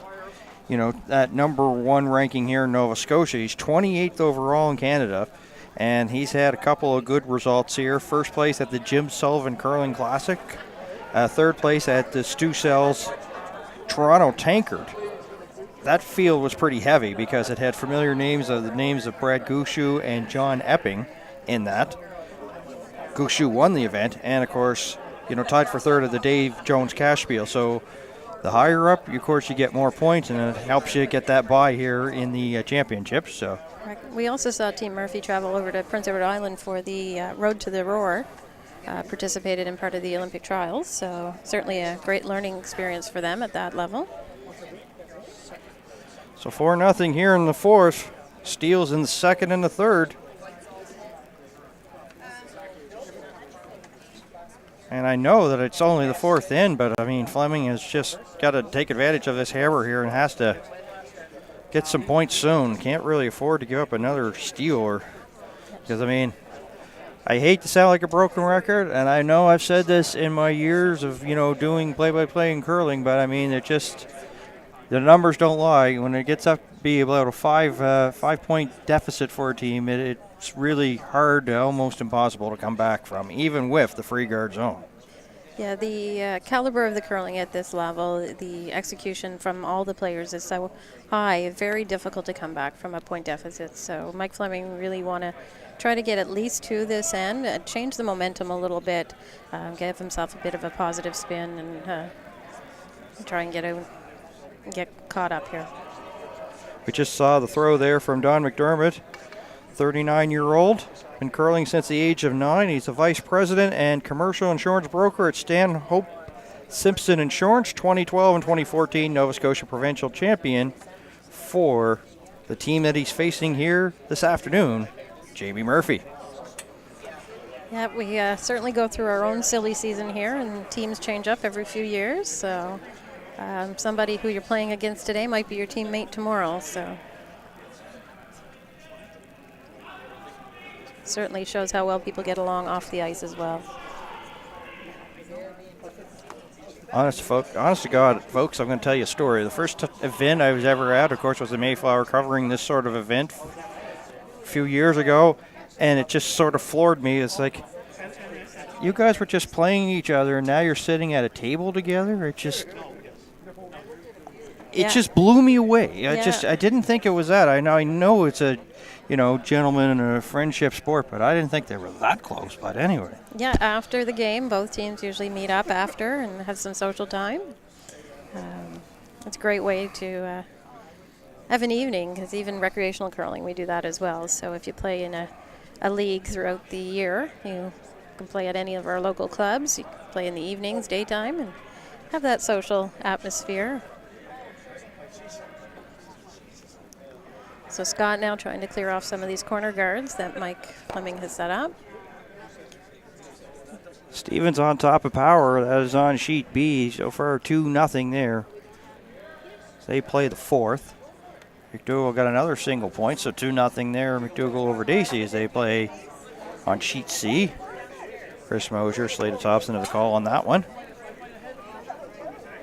that number 1 ranking here in Nova Scotia. He's 28th overall in Canada, and he's had a couple of good results here. First place at the Jim Sullivan Curling Classic, third place at the Stu Sells Toronto Tankard. That field was pretty heavy because it had familiar names of Brad Gushu and John Epping in that. Gushu won the event, and of course, tied for third at the Dave Jones Cash Spiel. So the higher up, of course, you get more points, and it helps you get that bye here in the championship. So We also saw Team Murphy travel over to Prince Edward Island for the Road to the Roar, participated in part of the Olympic trials, so certainly a great learning experience for them at that level. So 4-0 here in the fourth. Steals in the second and the third. And I know that it's only the fourth in, but I mean, Flemming has just got to take advantage of this hammer here and has to get some points soon. Can't really afford to give up another steal, because I mean, I hate to sound like a broken record, and I know I've said this in my years of, doing play-by-play in curling, but I mean, it just, the numbers don't lie. When it gets up to be about a five-point deficit for a team, it's really hard to almost impossible to come back from, even with the free guard zone. Yeah, the caliber of the curling at this level, the execution from all the players is so high, very difficult to come back from a point deficit. So Mike Flemming really want to try to get at least to this end, change the momentum a little bit, give himself a bit of a positive spin, and try and get caught up here. We just saw the throw there from Don McDermott, 39-year-old, been curling since the age of 9. He's a vice president and commercial insurance broker at Stanhope Simpson Insurance, 2012 and 2014 Nova Scotia provincial champion for the team that he's facing here this afternoon, Jamie Murphy. Yeah, we certainly go through our own silly season here, and teams change up every few years, so somebody who you're playing against today might be your teammate tomorrow, so certainly shows how well people get along off the ice as well. Honest to God, folks, I'm going to tell you a story. The first event I was ever at, of course, was the Mayflower, covering this sort of event a few years ago, and it just sort of floored me. It's like, you guys were just playing each other, and now you're sitting at a table together. It just blew me away. I didn't think it was that. I know it's a gentleman and a friendship sport, but I didn't think they were that close. But anyway. Yeah, after the game, both teams usually meet up after and have some social time. It's a great way to have an evening, because even recreational curling, we do that as well. So if you play in a league throughout the year, you can play at any of our local clubs. You can play in the evenings, daytime, and have that social atmosphere. So Scott now trying to clear off some of these corner guards that Mike Flemming has set up. Stevens on top of Power. That is on sheet B. So far 2-0 there. They play the fourth. McDougall got another single point, so 2-0 there. McDougall over Dacey as they play on sheet C. Chris Mosier, Slater Thompson, have the call on that one.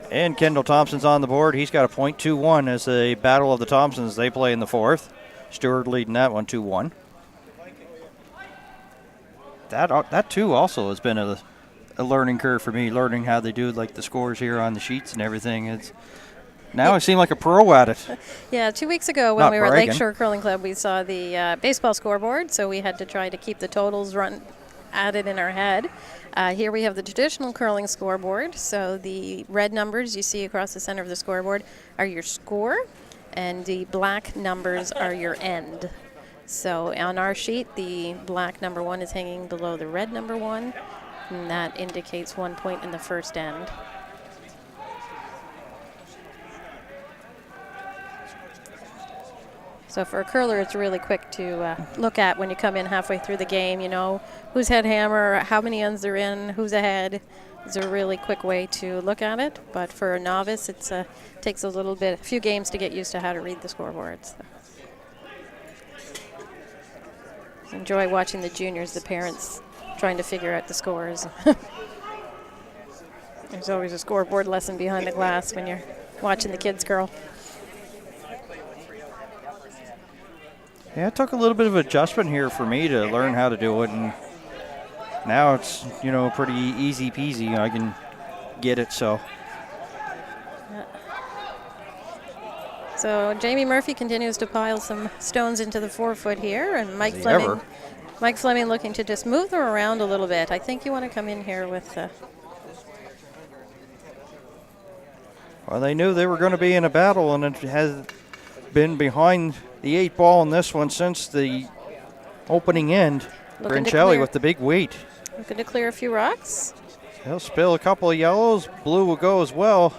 And Kendall Thompson's on the board. He's got a .21 as the battle of the Thompsons. They play in the fourth. Stewart leading that one 2-1. That too also has been a learning curve for me, learning how they do like the scores here on the sheets and everything. Now I seem like a pro at it. Yeah, 2 weeks ago when we were at Lakeshore Curling Club, we saw the baseball scoreboard, so we had to try to keep the totals added in our head. Here we have the traditional curling scoreboard. So the red numbers you see across the center of the scoreboard are your score, and the black numbers are your end. So on our sheet, the black number 1 is hanging below the red number 1, and that indicates 1 point in the first end. So for a curler, it's really quick to look at when you come in halfway through the game. You know who's had hammer, how many ends they're in, who's ahead. It's a really quick way to look at it. But for a novice, it takes a few games to get used to how to read the scoreboards. So enjoy watching the juniors, the parents trying to figure out the scores. There's always a scoreboard lesson behind the glass when you're watching the kids curl. Yeah, it took a little bit of adjustment here for me to learn how to do it, and now it's, pretty easy peasy. I can get it, so. So Jamie Murphy continues to pile some stones into the 4-foot here, and Mike Flemming looking to just move them around a little bit. I think you want to come in here with Well, they knew they were going to be in a battle, and it has been behind the 8 ball in this one since the opening end. Grancelli with the big weight. Looking to clear a few rocks. He'll spill a couple of yellows. Blue will go as well.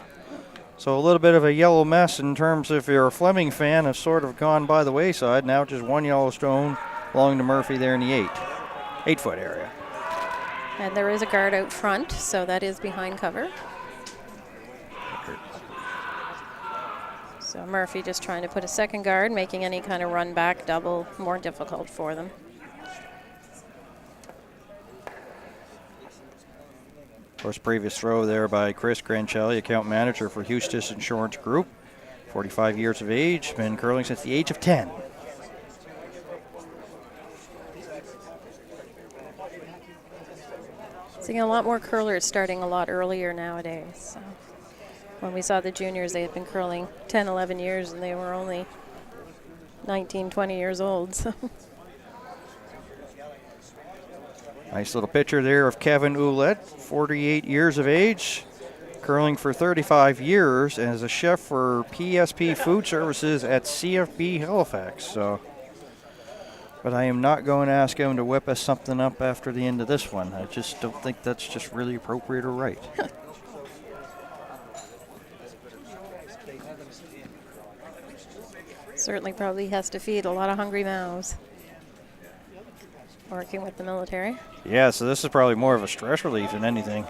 So a little bit of a yellow mess in terms of if you're a Flemming fan has sort of gone by the wayside. Now just one yellow stone belonging to Murphy there in the 8-foot area. And there is a guard out front, so that is behind cover. So Murphy just trying to put a second guard, making any kind of run back double more difficult for them. Of course, previous throw there by Chris Grancelli, account manager for Eustis Insurance Group. 45 years of age, been curling since the age of 10. Seeing a lot more curlers starting a lot earlier nowadays. So when we saw the juniors, they had been curling 10, 11 years, and they were only 19, 20 years old. So. Nice little picture there of Kevin Ouellette, 48 years of age, curling for 35 years as a chef for PSP Food Services at CFB Halifax. So, but I am not going to ask him to whip us something up after the end of this one. I just don't think that's just really appropriate or right. Certainly probably has to feed a lot of hungry mouths working with the military. Yeah, so this is probably more of a stress relief than anything.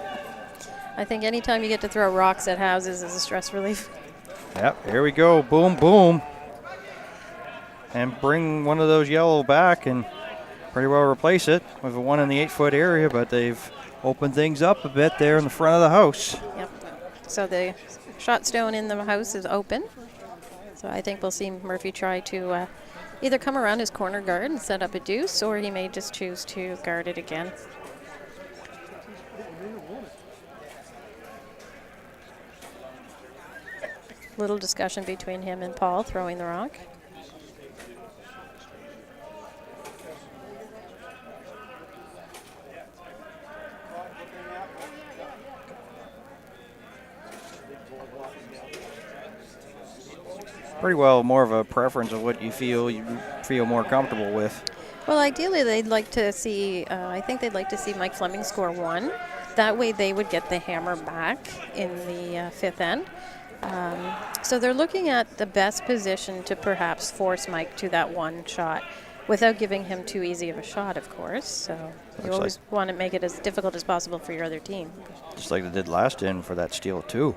I think anytime you get to throw rocks at houses is a stress relief. Yep, here we go. Boom, boom. And bring one of those yellow back and pretty well replace it with a 1 in the 8-foot area, but they've opened things up a bit there in the front of the house. Yep. So the shot stone in the house is open. So I think we'll see Murphy try to either come around his corner guard and set up a deuce, or he may just choose to guard it again. Little discussion between him and Paul throwing the rock. Pretty well more of a preference of what you feel more comfortable with. Well, ideally, they'd like to see, I think they'd like to see Mike Flemming score 1. That way they would get the hammer back in the 5th end. So they're looking at the best position to perhaps force Mike to that 1 shot without giving him too easy of a shot, of course. So you always want to make it as difficult as possible for your other team. Just like they did last in for that steal, too.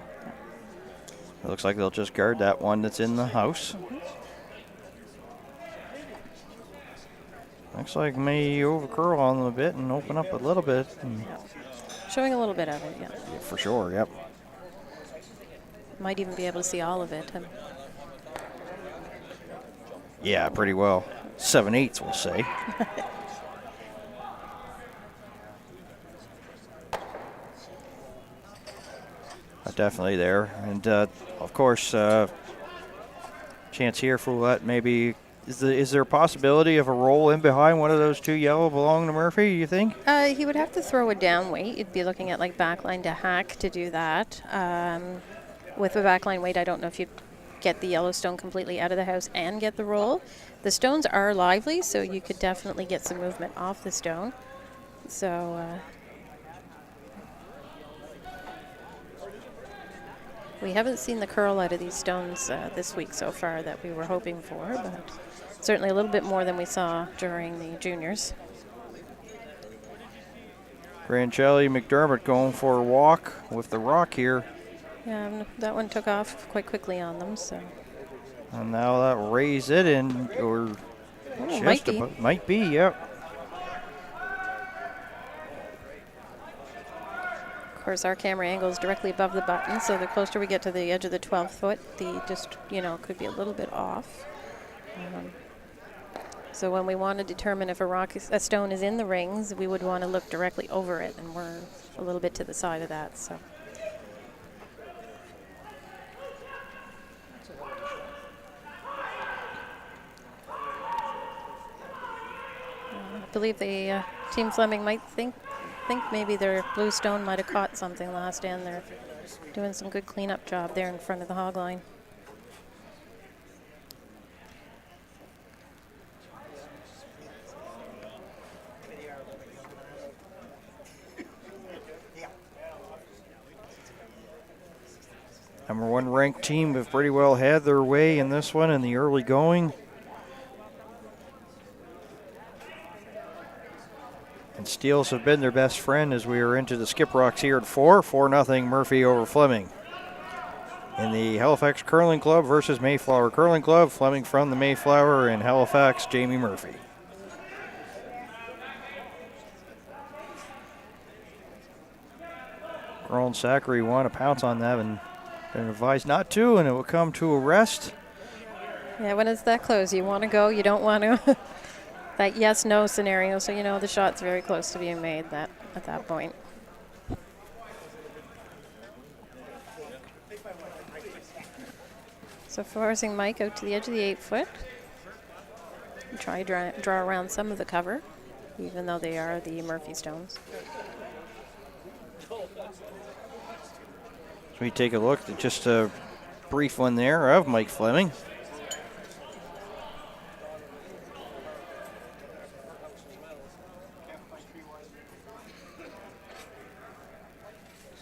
It looks like they'll just guard that one that's in the house. Looks like may overcurl on them a bit and open up a little bit. Showing a little bit of it, yeah. Yeah, for sure, yep. Might even be able to see all of it. Yeah, pretty well. 7/8, we'll say. Definitely there. And, of course, chance here for that maybe. Is there a possibility of a roll in behind one of those 2 yellow belonging to Murphy, you think? He would have to throw a down weight. You'd be looking at like backline to hack to do that. With a backline weight, I don't know if you'd get the Yellowstone completely out of the house and get the roll. The stones are lively, so you could definitely get some movement off the stone. So we haven't seen the curl out of these stones this week so far that we were hoping for, but certainly a little bit more than we saw during the juniors. Grancelli, McDermott going for a walk with the rock here. Yeah, that one took off quite quickly on them, so. And now that raise it in, or might be, yep. Of course, our camera angle is directly above the button, so the closer we get to the edge of the 12th foot, the just, could be a little bit off. So when we want to determine if a stone is in the rings, we would want to look directly over it, and we're a little bit to the side of that, so. I believe the Team Flemming might think think maybe their blue stone might have caught something last end. They're doing some good cleanup job there in front of the hog line. Number 1 ranked team have pretty well had their way in this one in the early going. And steals have been their best friend as we are into the skip rocks here at 4-0 Murphy over Flemming. In the Halifax Curling Club versus Mayflower Curling Club, Flemming from the Mayflower, and Halifax, Jamie Murphy. Ron Zachary want to pounce on that and been advised not to, and it will come to a rest. Yeah, when it's that close, you want to go, you don't want to. That yes-no scenario, so you know the shot's very close to being made at that point. So forcing Mike out to the edge of the 8-foot. Try draw around some of the cover, even though they are the Murphy stones. So we take a look at just a brief one there of Mike Flemming.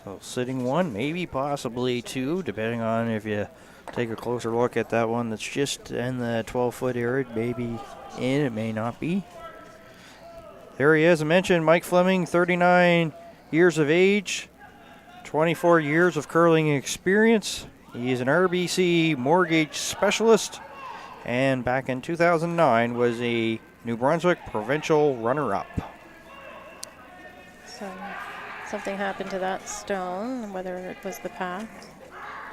So sitting 1, maybe possibly 2, depending on if you take a closer look at that one that's just in the 12-foot area. Maybe in, it may not be. There he is, I mentioned Mike Flemming, 39 years of age, 24 years of curling experience. He's an RBC mortgage specialist, and back in 2009 was a New Brunswick provincial runner-up. So something happened to that stone, whether it was the path.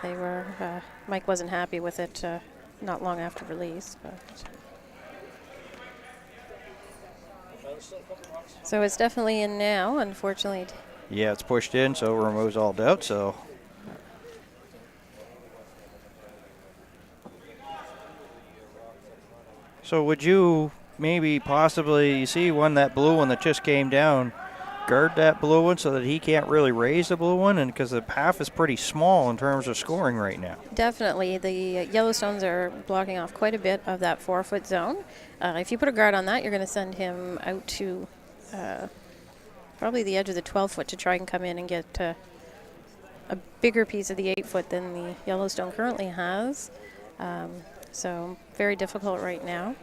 They were, Mike wasn't happy with it not long after release. But. So it's definitely in now, unfortunately. Yeah, it's pushed in, so it removes all doubt, so. So would you maybe possibly see that blue one that just came down, guard that blue one so that he can't really raise the blue one, and because the path is pretty small in terms of scoring right now? Definitely. The Yellowstones are blocking off quite a bit of that 4-foot zone. If you put a guard on that, you're going to send him out to probably the edge of the 12-foot to try and come in and get a bigger piece of the 8-foot than the Yellowstone currently has. So very difficult right now.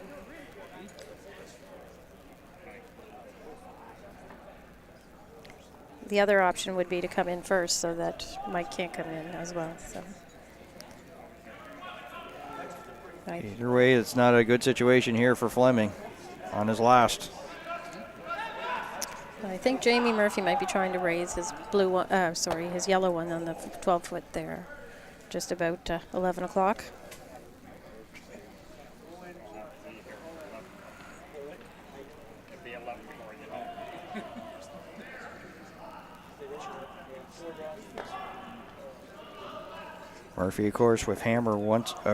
The other option would be to come in first so that Mike can't come in as well. So. Either way, it's not a good situation here for Flemming on his last. I think Jamie Murphy might be trying to raise his blue one, his yellow one on the 12-foot there, just about 11 o'clock. Murphy, of course, with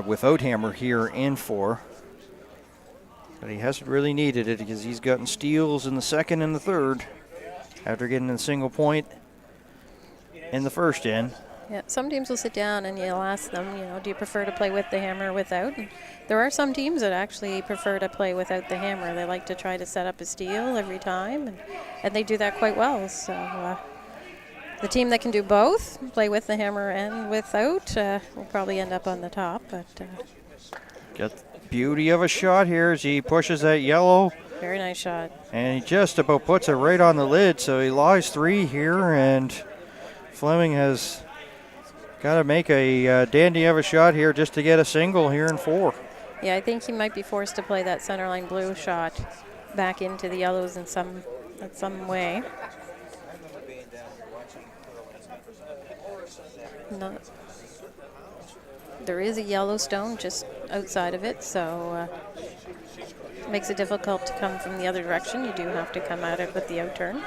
without hammer here in 4. But he hasn't really needed it because he's gotten steals in the 2nd and the 3rd after getting a single point in the 1st in. Yeah, some teams will sit down and you'll ask them, do you prefer to play with the hammer or without? And there are some teams that actually prefer to play without the hammer. They like to try to set up a steal every time, and they do that quite well. So the team that can do both, play with the hammer and without, will probably end up on the top. But got the beauty of a shot here as he pushes that yellow. Very nice shot. And he just about puts it right on the lid, so he lies 3 here, and Flemming has got to make a dandy of a shot here just to get a single here in 4. Yeah, I think he might be forced to play that centerline blue shot back into the yellows in some way. No. There is a Yellowstone just outside of it, so it makes it difficult to come from the other direction. You do have to come at it with the out turn.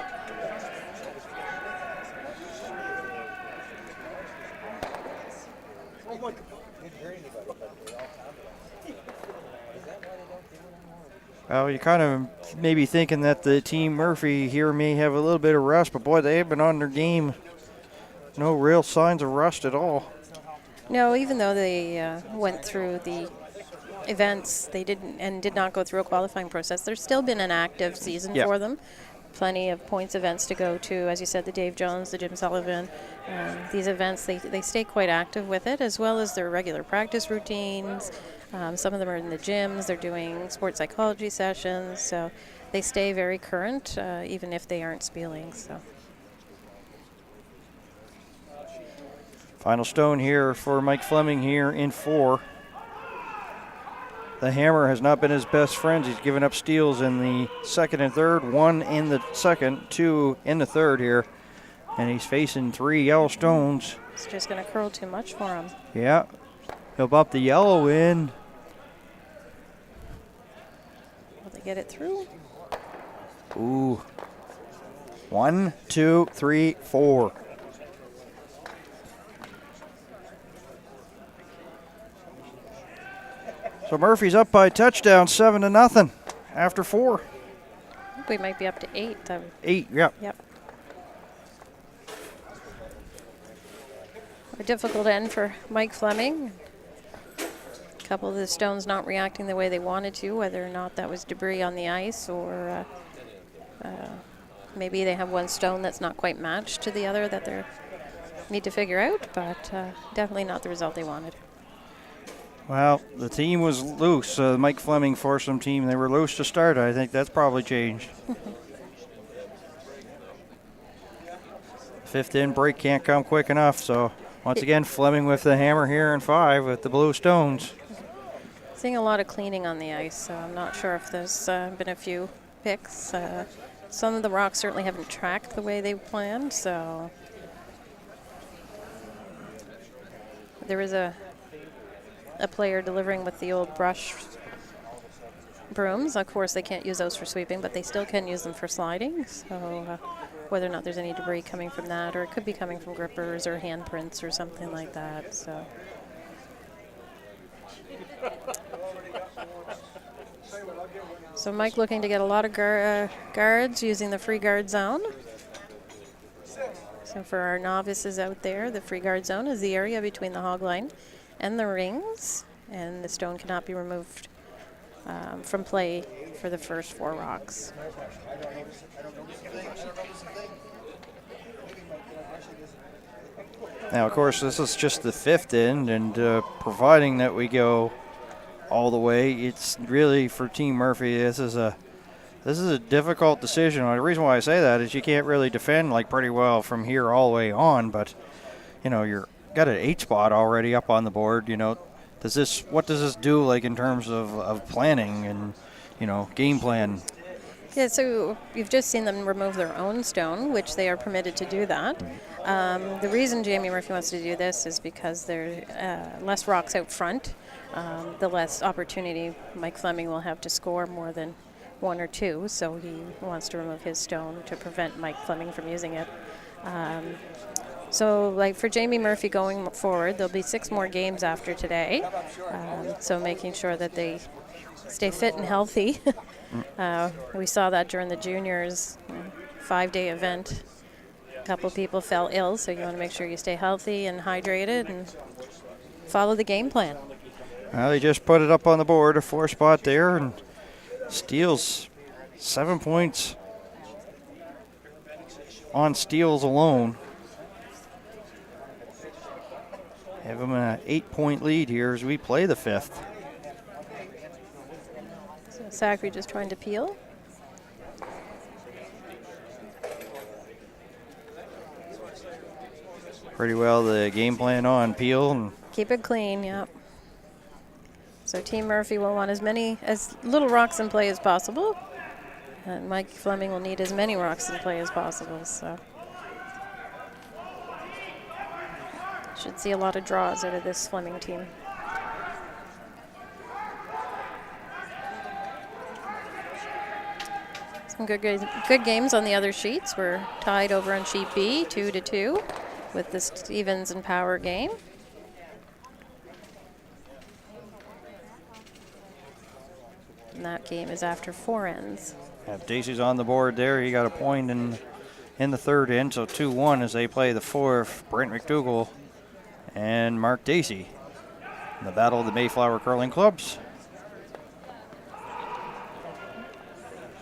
hear anybody, but they all commented. Is that why they don't do it anymore? Well, you're kind of maybe thinking that the Team Murphy here may have a little bit of rust, but boy, they have been on their game. No real signs of rust at all. No, even though they went through the events, they did not go through a qualifying process. There's still been an active season for them. Plenty of points events to go to. As you said, the Dave Jones, the Jim Sullivan. These events, they stay quite active with it, as well as their regular practice routines. Some of them are in the gyms. They're doing sports psychology sessions. So they stay very current, even if they aren't spieling. So. Final stone here for Mike Flemming here in 4. The hammer has not been his best friend. He's given up steals in the second and third, 1 in the second, 2 in the third here. And he's facing 3 yellow stones. It's just going to curl too much for him. Yeah. He'll bump the yellow in. Will they get it through? Ooh. 1, 2, 3, 4. So Murphy's up by a touchdown, 7-0 after 4. I think we might be up to 8. 8, yeah. Yep. A difficult end for Mike Flemming. A couple of the stones not reacting the way they wanted to, whether or not that was debris on the ice or maybe they have one stone that's not quite matched to the other that they need to figure out, but definitely not the result they wanted. Well, the team was loose. The Mike Flemming foursome team, they were loose to start. I think that's probably changed. Fifth in break can't come quick enough. So once again, Flemming with the hammer here in 5 with the blue stones. Seeing a lot of cleaning on the ice, so I'm not sure if there's been a few picks. Some of the rocks certainly haven't tracked the way they planned, so there is a player delivering with the old brush brooms. Of course, they can't use those for sweeping, but they still can use them for sliding. So whether or not there's any debris coming from that, or it could be coming from grippers or handprints or something like that. So Mike looking to get a lot of guards using the free guard zone. So for our novices out there, the free guard zone is the area between the hog line and the rings, and the stone cannot be removed from play for the first 4 rocks. Now, of course, this is just the 5th end, and providing that we go all the way, it's really for Team Murphy. This is a difficult decision. The reason why I say that is you can't really defend like pretty well from here all the way on, but you know you're got an 8 spot already up on the board. You know, what does this do like in terms of planning and game plan? Yeah, so you've just seen them remove their own stone, which they are permitted to do that. The reason Jamie Murphy wants to do this is because there are less rocks out front, the less opportunity Mike Flemming will have to score more than 1 or 2, so he wants to remove his stone to prevent Mike Flemming from using it. So, like for Jamie Murphy going forward, there'll be 6 more games after today. So making sure that they stay fit and healthy. We saw that during the juniors 5-day event. A couple people fell ill, so you want to make sure you stay healthy and hydrated and follow the game plan. Well, they just put it up on the board, a 4 spot there, and steals 7 points on steals alone. Have them an 8-point lead here as we play the 5th. So Zachary just trying to peel. Pretty well the game plan on peel and keep it clean, yeah. So Team Murphy will want as little rocks in play as possible, and Mike Flemming will need as many rocks in play as possible. So should see a lot of draws out of this Flemming team. Some good games on the other sheets. We're tied over on sheet B, 2-2, with the Stevens and Power game. And that game is after 4 ends. Yeah, Dacey's on the board there. He got a point in the third end, so 2-1 as they play the fourth. Brent McDougall and Mark Dacey in the battle of the Mayflower Curling Clubs.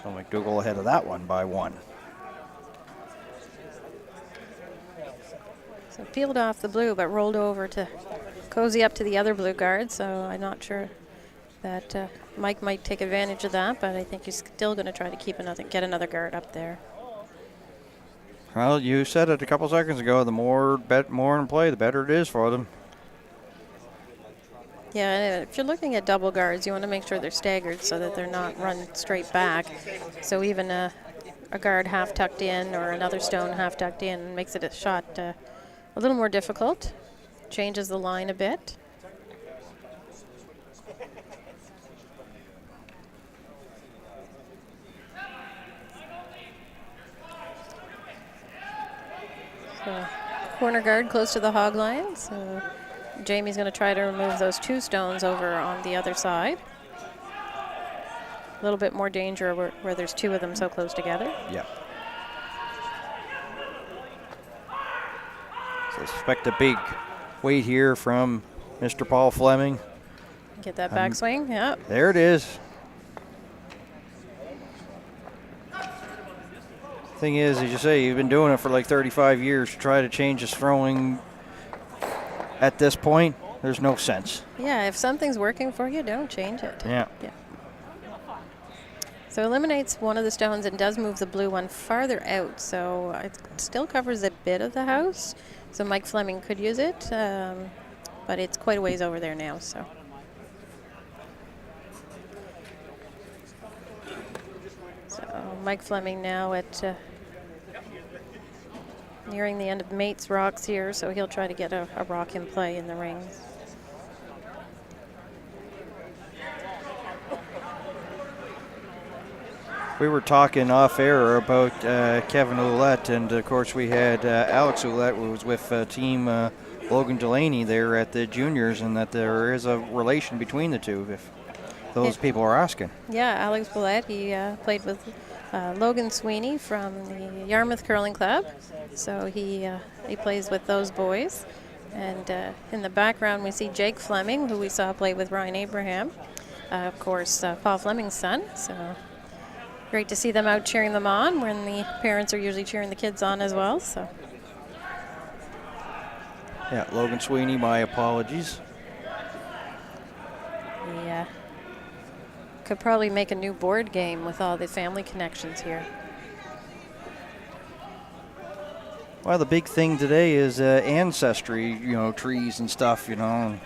So McDougall ahead of that one by 1. So peeled off the blue, but rolled over to cozy up to the other blue guard. So I'm not sure that Mike might take advantage of that, but I think he's still going to try to get another guard up there. Well, you said it a couple seconds ago. The more in play, the better it is for them. Yeah, if you're looking at double guards, you want to make sure they're staggered so that they're not run straight back. So even a guard half tucked in or another stone half tucked in makes it a shot a little more difficult. Changes the line a bit. So corner guard close to the hog line. So Jamie's going to try to remove those 2 stones over on the other side. A little bit more danger where there's 2 of them so close together. Yep. So expect a big weight here from Mr. Paul Flemming. Get that backswing, yeah. There it is. Thing is, as you say, you've been doing it for like 35 years. To try to change his throwing at this point, there's no sense. Yeah, if something's working for you, don't change it. Yeah. So eliminates one of the stones and does move the blue one farther out. So it still covers a bit of the house. So Mike Flemming could use it, but it's quite a ways over there now. So Mike Flemming now at nearing the end of Mate's rocks here, so he'll try to get a rock in play in the ring. We were talking off air about Kevin Ouellette, and of course we had Alex Ouellette, who was with team Logan Delaney there at the juniors, and that there is a relation between the two, if those people are asking. Yeah, Alex Ouellette, he played with Logan Sweeney from the Yarmouth Curling Club, so he plays with those boys. And in the background we see Jake Flemming, who we saw play with Ryan Abraham, of course Paul Fleming's son. So great to see them out cheering them on when the parents are usually cheering the kids on as well. So yeah, Logan Sweeney, my apologies. Yeah. Could probably make a new board game with all the family connections here. Well, the big thing today is ancestry, trees and stuff, Oh,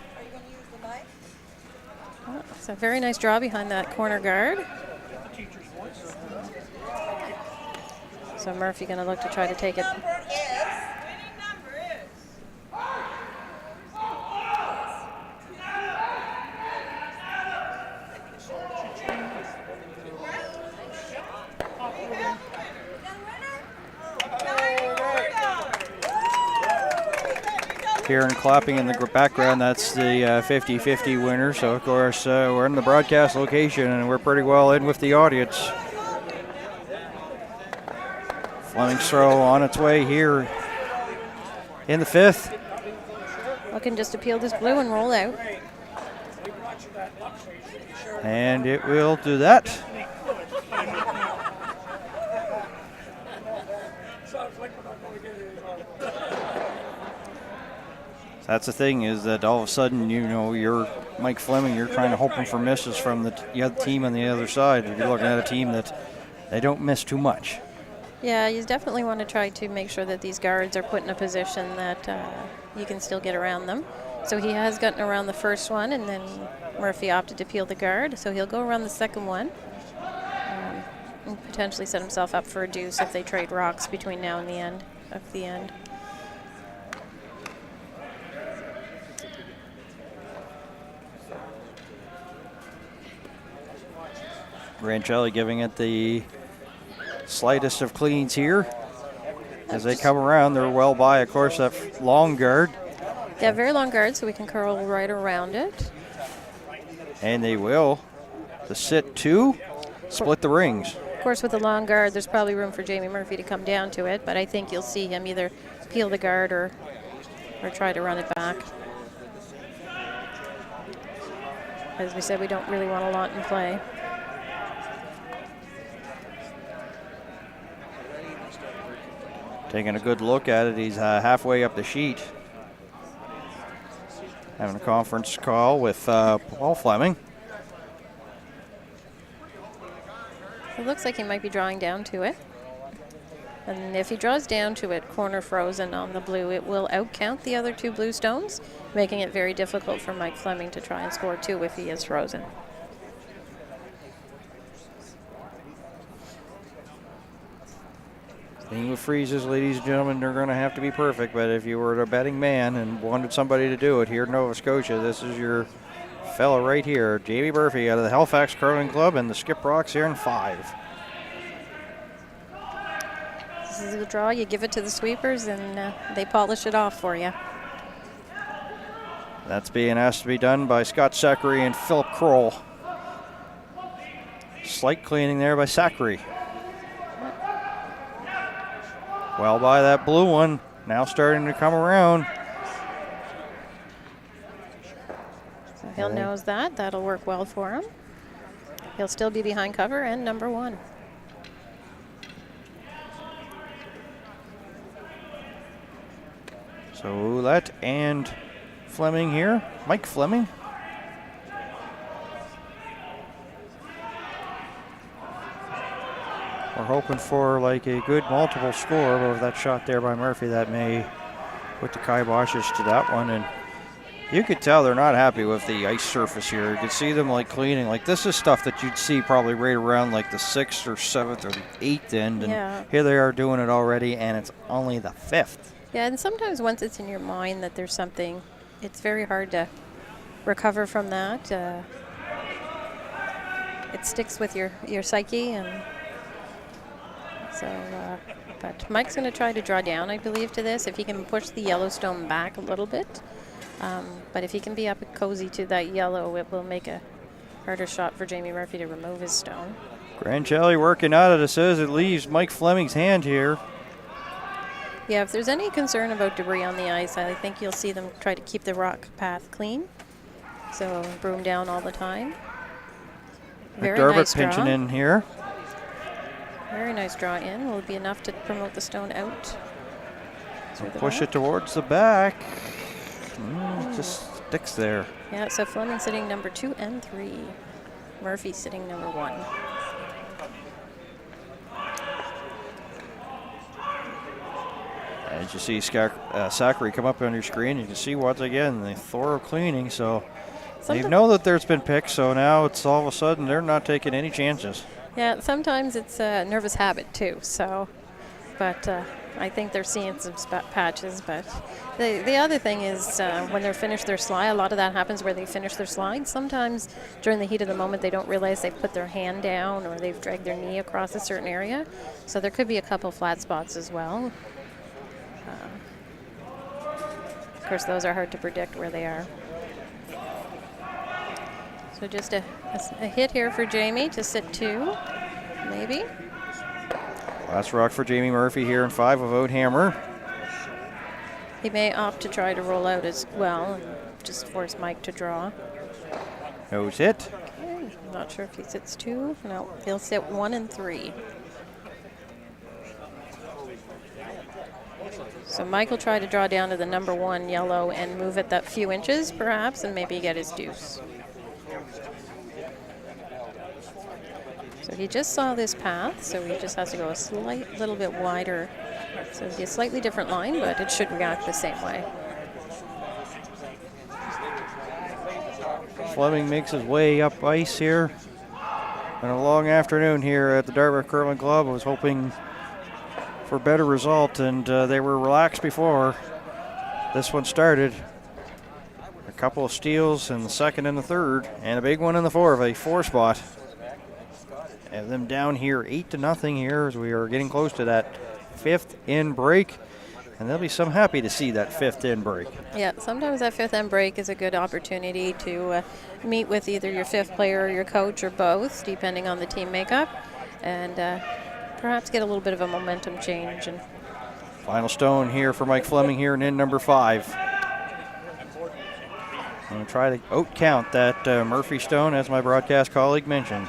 it's a very nice draw behind that corner guard. So Murphy going to look to try to take it. Karen clapping in the background, that's the 50-50 winner. So, of course, we're in the broadcast location, and we're pretty well in with the audience. Fleming's throw on its way here in the 5th. Looking just to peel this blue and roll out. And it will do that. That's the thing, is that all of a sudden, you're Mike Flemming, you're trying to hoping for misses from the other team on the other side. You're looking at a team that they don't miss too much. Yeah, you definitely want to try to make sure that these guards are put in a position that you can still get around them. So he has gotten around the first one, and then Murphy opted to peel the guard. So he'll go around the second one and potentially set himself up for a deuce if they trade rocks between now and the end of the end. Rancelli giving it the slightest of cleans here. As they come around, they're well by, of course, that long guard. Yeah, very long guard, so we can curl right around it. And they will. The sit 2, split the rings. Of course, with the long guard, there's probably room for Jamie Murphy to come down to it, but I think you'll see him either peel the guard or try to run it back. As we said, we don't really want a lot in play. Taking a good look at it, he's halfway up the sheet. Having a conference call with Paul Flemming. It looks like he might be drawing down to it. And if he draws down to it, corner frozen on the blue, it will outcount the other 2 blue stones, making it very difficult for Mike Flemming to try and score 2 if he is frozen. Thing with freezes, ladies and gentlemen, they're going to have to be perfect, but if you were a betting man and wanted somebody to do it here in Nova Scotia, this is your fella right here, Jamie Murphy out of the Halifax Curling Club, and the Skip Rocks here in 5. This is the draw. You give it to the sweepers, and they polish it off for you. That's being asked to be done by Scott Zachary and Philip Kroll. Slight cleaning there by Zachary. Well by that blue one, now starting to come around. So he'll knows that. That'll work well for him. He'll still be behind cover and number 1. So Ouellette and Flemming here. Mike Flemming. We're hoping for like a good multiple score, but with that shot there by Murphy, that may put the kiboshes to that one. And you could tell they're not happy with the ice surface here. You could see them like cleaning. Like this is stuff that you'd see probably right around like the 6th or 7th or the 8th end. And here they are doing it already, and it's only the 5th. Yeah, and sometimes once it's in your mind that there's something, it's very hard to recover from that. It sticks with your psyche, and so, but Mike's going to try to draw down, I believe, to this, if he can push the Yellowstone back a little bit. But if he can be up cozy to that yellow, it will make a harder shot for Jamie Murphy to remove his stone. Grancelli working out of this as it leaves Mike Flemming's hand here. Yeah, if there's any concern about debris on the ice, I think you'll see them try to keep the rock path clean. So broom down all the time. Very nice draw. Pinching in here. Very nice draw in. Will be enough to promote the stone out. So push it towards the back. Just sticks there. Yeah, so Flemming sitting number 2 and 3. Murphy sitting number 1. As you see Zachary come up on your screen, you can see once again the thorough cleaning. So they know that there's been picks, so now it's all of a sudden they're not taking any chances. Yeah, sometimes it's a nervous habit too. So, but I think they're seeing some patches. But the other thing is when they're finished their slide, a lot of that happens where they finish their slide. Sometimes during the heat of the moment they don't realize they've put their hand down or they've dragged their knee across a certain area. So there could be a couple flat spots as well. Of course, those are hard to predict where they are. So just a hit here for Jamie to sit 2, maybe. Last rock for Jamie Murphy here in 5 without hammer. He may opt to try to roll out as well and just force Mike to draw. Nose hit. Okay, I'm not sure if he sits 2. No, he'll sit 1 and 3. So Mike will try to draw down to the number 1 yellow and move it that few inches perhaps and maybe get his deuce. So he just saw this path, so he just has to go a little bit wider. So it'll be a slightly different line, but it should react the same way. Flemming makes his way up ice here. On a long afternoon here at the Dartmouth Curling Club. I was hoping for a better result, and they were relaxed before this one started. A couple of steals in the 2nd and the 3rd, and a big one in the 4th, a 4 spot. Have them down here 8-0 here as we are getting close to that 5th in break. and they'll be some happy to see that fifth end break. Yeah, sometimes that fifth end break is a good opportunity to meet with either your fifth player or your coach or both, depending on the team makeup, and perhaps get a little bit of a momentum change. And final stone here for Mike Flemming here in end number 5. I'm going to try to out-count that Murphy stone, as my broadcast colleague mentioned.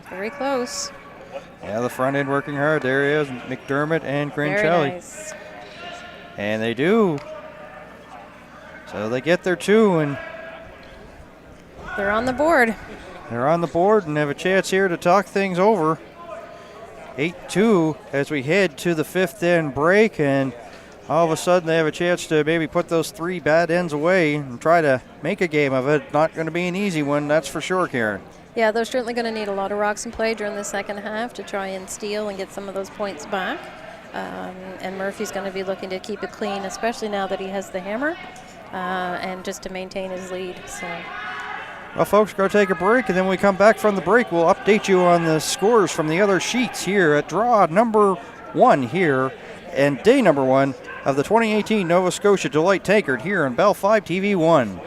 Very close. Yeah, the front end working hard. There he is, McDermott and Grincelli. Very nice. And they do. So they get their 2, and they're on the board. They're on the board and have a chance here to talk things over. 8-2 as we head to the fifth end break, and all of a sudden they have a chance to maybe put those 3 bad ends away and try to make a game of it. Not going to be an easy one, that's for sure, Karen. Yeah, they're certainly going to need a lot of rocks in play during the second half to try and steal and get some of those points back. And Murphy's going to be looking to keep it clean, especially now that he has the hammer, and just to maintain his lead. So. Well, folks, go take a break, and then when we come back from the break, we'll update you on the scores from the other sheets here at draw number 1 here and day number 1 of the 2018 Nova Scotia Deloitte Tankard here on Bell 5 TV 1.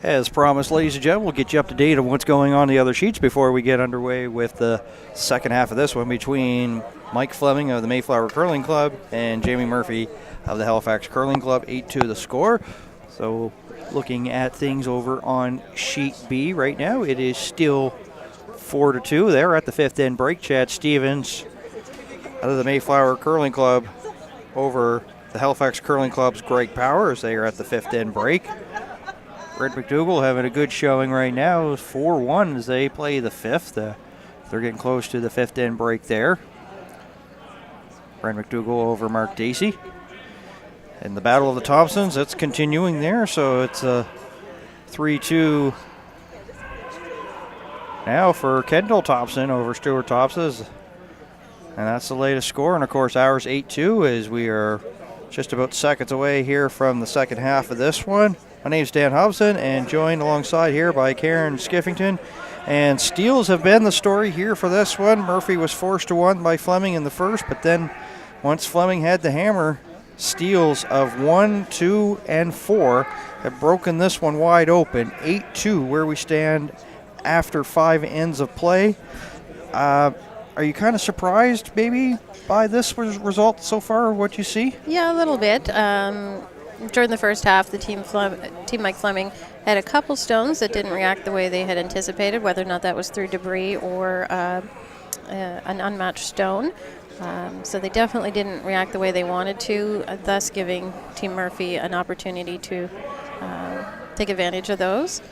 As promised, ladies and gentlemen, we'll get you up to date on what's going on the other sheets before we get underway with the second half of this one between Mike Flemming of the Mayflower Curling Club and Jamie Murphy of the Halifax Curling Club, 8-2 the score. So looking at things over on sheet B right now, it is still 4-2. They're at the 5th end break. Chad Stevens out of the Mayflower Curling Club over the Halifax Curling Club's Greg Powers. They are at the 5th end break. Red McDougall having a good showing right now, 4-1 as they play the 5th. They're getting close to the 5th end break there. Red McDougall over Mark Dacey. And the Battle of the Thompsons, that's continuing there, so it's a 3-2 now for Kendall Thompson over Stuart Thompson's. And that's the latest score. And of course, ours 8-2 as we are just about seconds away here from the second half of this one. My name's Dan Hobson, and joined alongside here by Karen Skiffington. And steals have been the story here for this one. Murphy was forced to one by Flemming in the first, but then once Flemming had the hammer, steals of 1, 2, and 4 have broken this one wide open. 8-2 where we stand after 5 ends of play. Are you kind of surprised maybe by this result so far, what you see? Yeah, a little bit. During the first half, the team Mike Flemming had a couple stones that didn't react the way they had anticipated, whether or not that was through debris or an unmatched stone. So they definitely didn't react the way they wanted to, thus giving Team Murphy an opportunity to take advantage of those.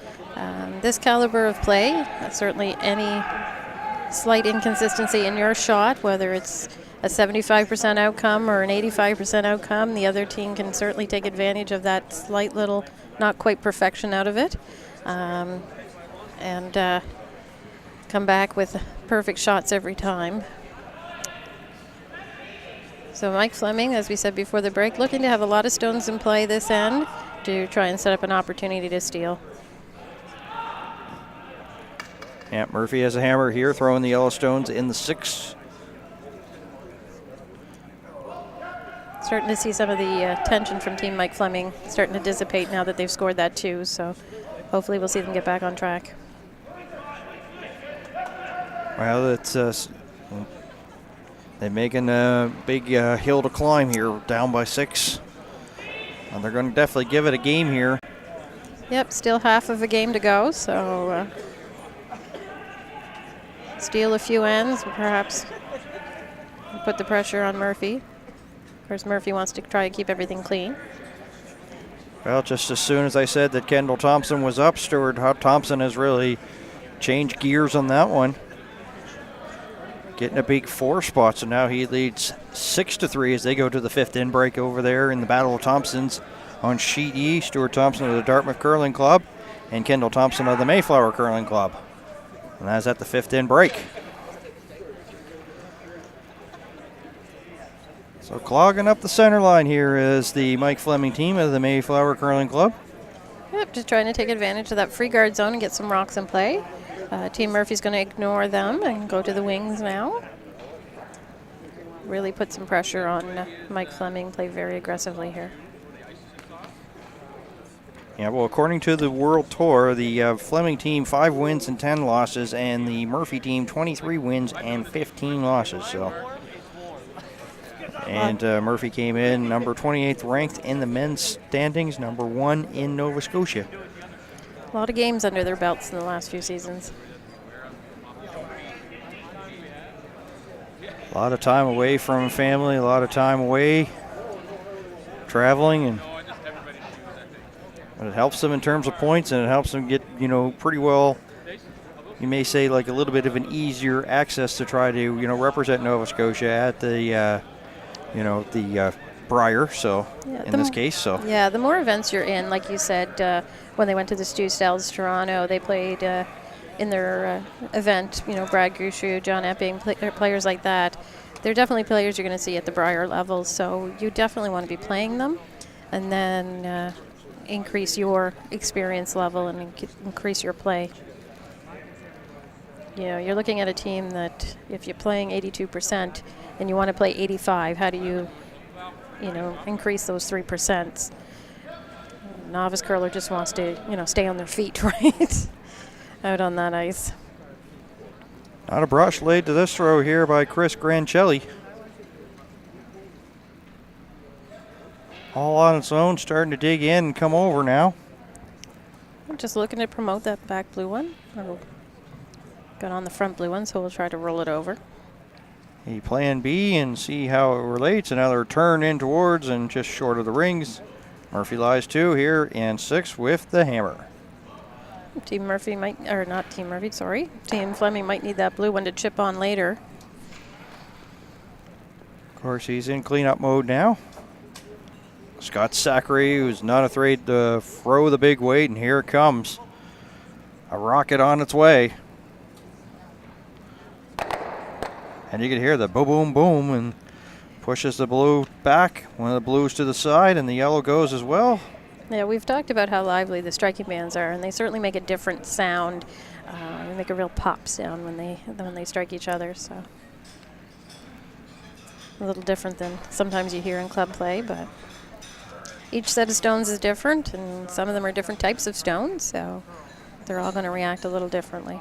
This caliber of play, certainly any slight inconsistency in your shot, whether it's a 75% outcome or an 85% outcome, the other team can certainly take advantage of that slight little not quite perfection out of it, and come back with perfect shots every time. So Mike Flemming, as we said before the break, looking to have a lot of stones in play this end to try and set up an opportunity to steal. Yeah, Murphy has a hammer here, throwing the yellow stones in the 6. Starting to see some of the tension from Team Mike Flemming starting to dissipate now that they've scored that 2, so hopefully we'll see them get back on track. Well, it's they're making a big hill to climb here, down by 6. And they're going to definitely give it a game here. Yep, still half of a game to go, so steal a few ends, perhaps put the pressure on Murphy. Of course, Murphy wants to try and keep everything clean. Well, just as soon as I said that Kendall Thompson was up, Stuart Thompson has really changed gears on that one. Getting a big 4 spot, so now he leads 6-3 as they go to the 5th end break over there in the Battle of Thompsons on sheet E. Stuart Thompson of the Dartmouth Curling Club and Kendall Thompson of the Mayflower Curling Club. And that's at the 5th end break. So clogging up the center line here is the Mike Flemming team of the Mayflower Curling Club. Yep, just trying to take advantage of that free guard zone and get some rocks in play. Team Murphy's going to ignore them and go to the wings now. Really put some pressure on Mike Flemming, play very aggressively here. Yeah, well, according to the World Tour, the Flemming team 5 wins and 10 losses, and the Murphy team 23 wins and 15 losses. So, and Murphy came in number 28th ranked in the men's standings, number 1 in Nova Scotia. A lot of games under their belts in the last few seasons. A lot of time away from family, a lot of time away traveling, and it helps them in terms of points, and it helps them get, pretty well, you may say, like a little bit of an easier access to try to, represent Nova Scotia at the, the Briar, so Yeah, in this case, so. Yeah, the more events you're in, like you said, when they went to the Stu Styles Toronto, they played in their event, Brad Grushu, John Epping, players like that. They're definitely players you're going to see at the Briar level, so you definitely want to be playing them, and then increase your experience level and increase your play. You're looking at a team that if you're playing 82% and you want to play 85, how do you, increase those 3%? Novice curler just wants to, stay on their feet, right? Out on that ice. Not a brush laid to this throw here by Chris Grancelli. all on its own, starting to dig in and come over now. I'm just looking to promote that back blue one. Got on the front blue one, so we'll try to roll it over. A plan B and see how it relates. Another turn in towards and just short of the rings. Murphy lies 2 here and 6 with the hammer. Team Murphy might, or not Team Murphy, sorry. Team Flemming might need that blue one to chip on later. Of course, he's in cleanup mode now. Scott Zachary, who's not afraid to throw the big weight, and here it comes. A rocket on its way. And you can hear the boom, boom, boom, and pushes the blue back. One of the blues to the side, and the yellow goes as well. Yeah, we've talked about how lively the striking bands are, and they certainly make a different sound. They make a real pop sound when they strike each other. So a little different than sometimes you hear in club play, but each set of stones is different, and some of them are different types of stones, so they're all going to react a little differently.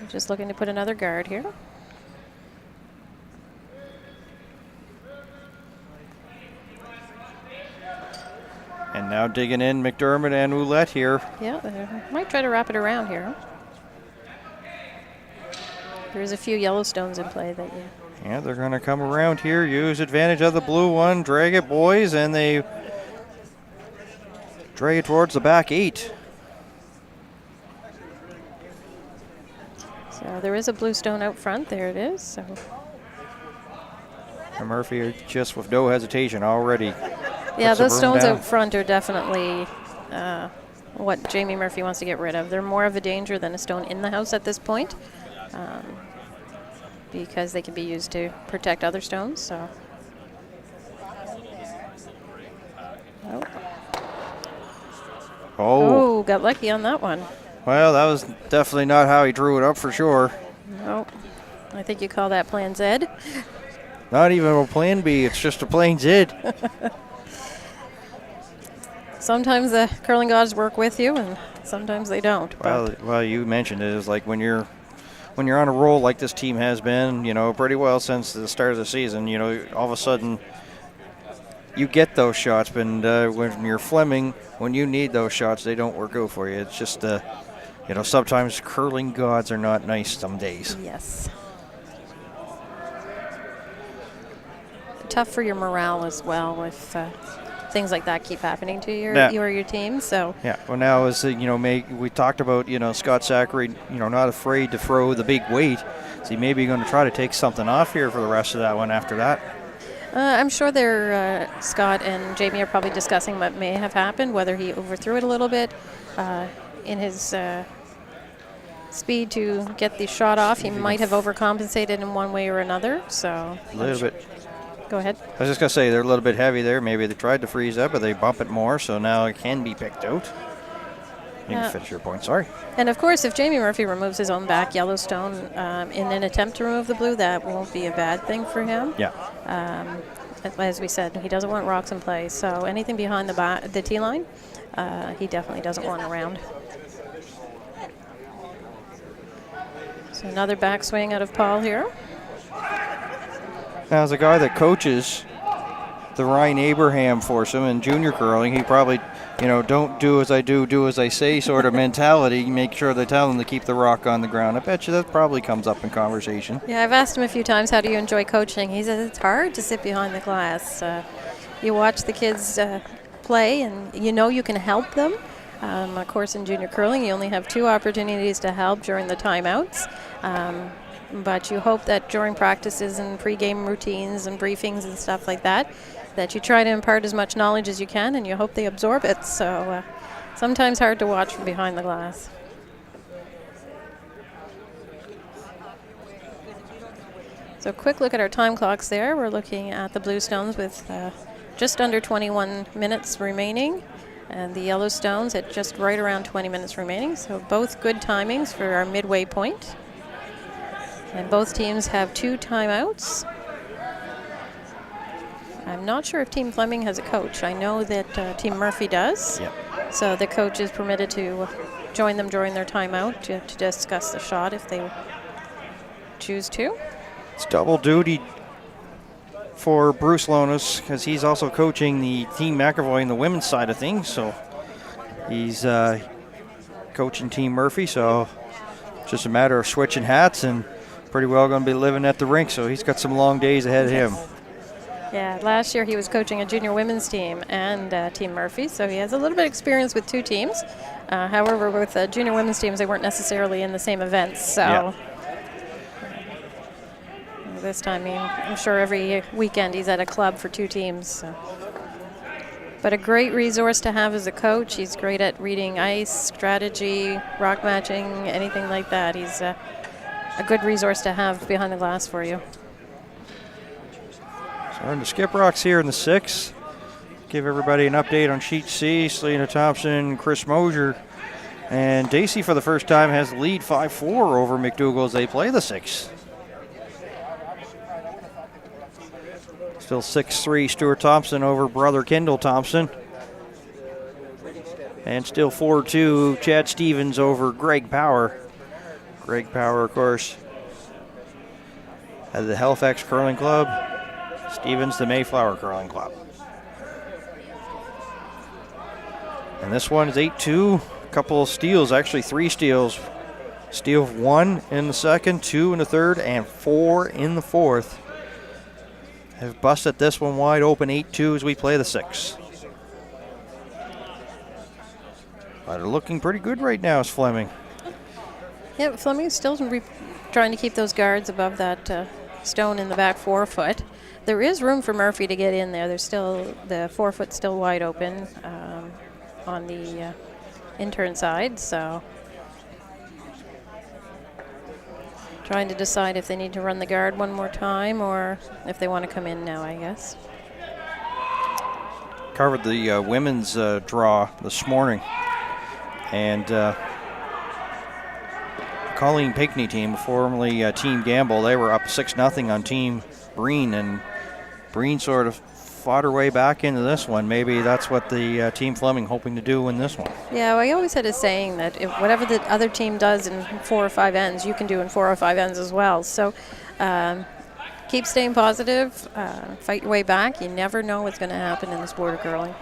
Just looking to put another guard here. And now digging in McDermott and Ouellette here. Yeah, they might try to wrap it around here. There's a few yellow stones in play that you... Yeah, they're going to come around here, use advantage of the blue one, drag it, boys, and they drag it towards the back 8. So there is a blue stone out front. There it is. So And Murphy just with no hesitation already. yeah, those stones down. out front are definitely what Jamie Murphy wants to get rid of. They're more of a danger than a stone in the house at this point, because they can be used to protect other stones. So. Oh, got lucky on that one. Well, that was definitely not how he drew it up for sure. Nope. I think you call that Plan Z. Not even a plan B, it's just a plain Z. Sometimes the curling gods work with you, and sometimes they don't. Well, you mentioned it. It's like when you're on a roll like this team has been, pretty well since the start of the season, all of a sudden you get those shots, but when you're Flemming, when you need those shots, they don't work out for you. It's just, sometimes curling gods are not nice some days. Yes. Tough for your morale as well if things like that keep happening to your team. So yeah. Well, now as we talked about, Scott Zachary, not afraid to throw the big weight. So he may be going to try to take something off here for the rest of that one after that. I'm sure Scott and Jamie are probably discussing what may have happened, whether he overthrew it a little bit in his speed to get the shot off. He might have overcompensated in one way or another. So a little bit. Go ahead. I was just going to say they're a little bit heavy there. Maybe they tried to freeze up, but they bump it more, so now it can be picked out. You can finish your point, sorry. And of course, if Jamie Murphy removes his own back Yellowstone in an attempt to remove the blue, that won't be a bad thing for him. Yeah. As we said, he doesn't want rocks in play, so anything behind the tee line, he definitely doesn't want around. So another backswing out of Paul here. Now, as a guy that coaches the Ryan Abraham foursome in junior curling, he probably, don't do as I do as I say sort of mentality. Make sure they tell him to keep the rock on the ground. I bet you that probably comes up in conversation. Yeah, I've asked him a few times, how do you enjoy coaching? He says it's hard to sit behind the glass. You watch the kids play, and you can help them. Of course, in junior curling, you only have 2 opportunities to help during the timeouts. But you hope that during practices and pre-game routines and briefings and stuff like that you try to impart as much knowledge as you can, and you hope they absorb it. So sometimes hard to watch from behind the glass. So quick look at our time clocks there. We're looking at the blue stones with just under 21 minutes remaining, and the yellow stones at just right around 20 minutes remaining. So both good timings for our midway point. And both teams have 2 timeouts. I'm not sure if Team Flemming has a coach. I know that Team Murphy does. Yep. So the coach is permitted to join them during their timeout to discuss the shot if they choose to. It's double duty for Bruce Lonas because he's also coaching the Team McAvoy in the women's side of things. So he's coaching Team Murphy. So it's just a matter of switching hats and pretty well going to be living at the rink. So he's got some long days ahead of him. Yeah, last year he was coaching a junior women's team and Team Murphy, so he has a little bit of experience with two teams. However, with junior women's teams, they weren't necessarily in the same events, so this time I'm sure every weekend he's at a club for two teams. So. But a great resource to have as a coach. He's great at reading ice, strategy, rock matching, anything like that. He's a good resource to have behind the glass for you. So we're in the skip rocks here in the 6. Give everybody an update on Sheet C. Selena Thompson, Chris Mosier, and Dacey for the first time has the lead 5-4 over McDougall as they play the 6. Still 6-3 Stuart Thompson over brother Kendall Thompson. And still 4-2 Chad Stevens over Greg Power. Greg Power, of course, at the Halifax Curling Club. Stevens, the Mayflower Curling Club. And this one is 8-2. A couple of steals, actually 3 steals. Steal 1 in the second, 2 in the third, and 4 in the fourth. Have busted this one wide open 8-2 as we play the 6. But looking pretty good right now is Flemming. Yeah, Fleming's still trying to keep those guards above that stone in the back 4 foot. There is room for Murphy to get in there. There's still the 4 foot still wide open on the intern side, so trying to decide if they need to run the guard one more time or if they want to come in now, I guess. Covered the women's draw this morning, and Colleen Pinckney team, formerly Team Gamble, they were up 6-0 on Team Breen, and Breen sort of fought her way back into this one. Maybe that's what the Team Flemming hoping to do in this one. Yeah, well, I always had a saying that if whatever the other team does in 4 or 5 ends, you can do in 4 or 5 ends as well. So keep staying positive, fight your way back. You never know what's going to happen in this sport of curling.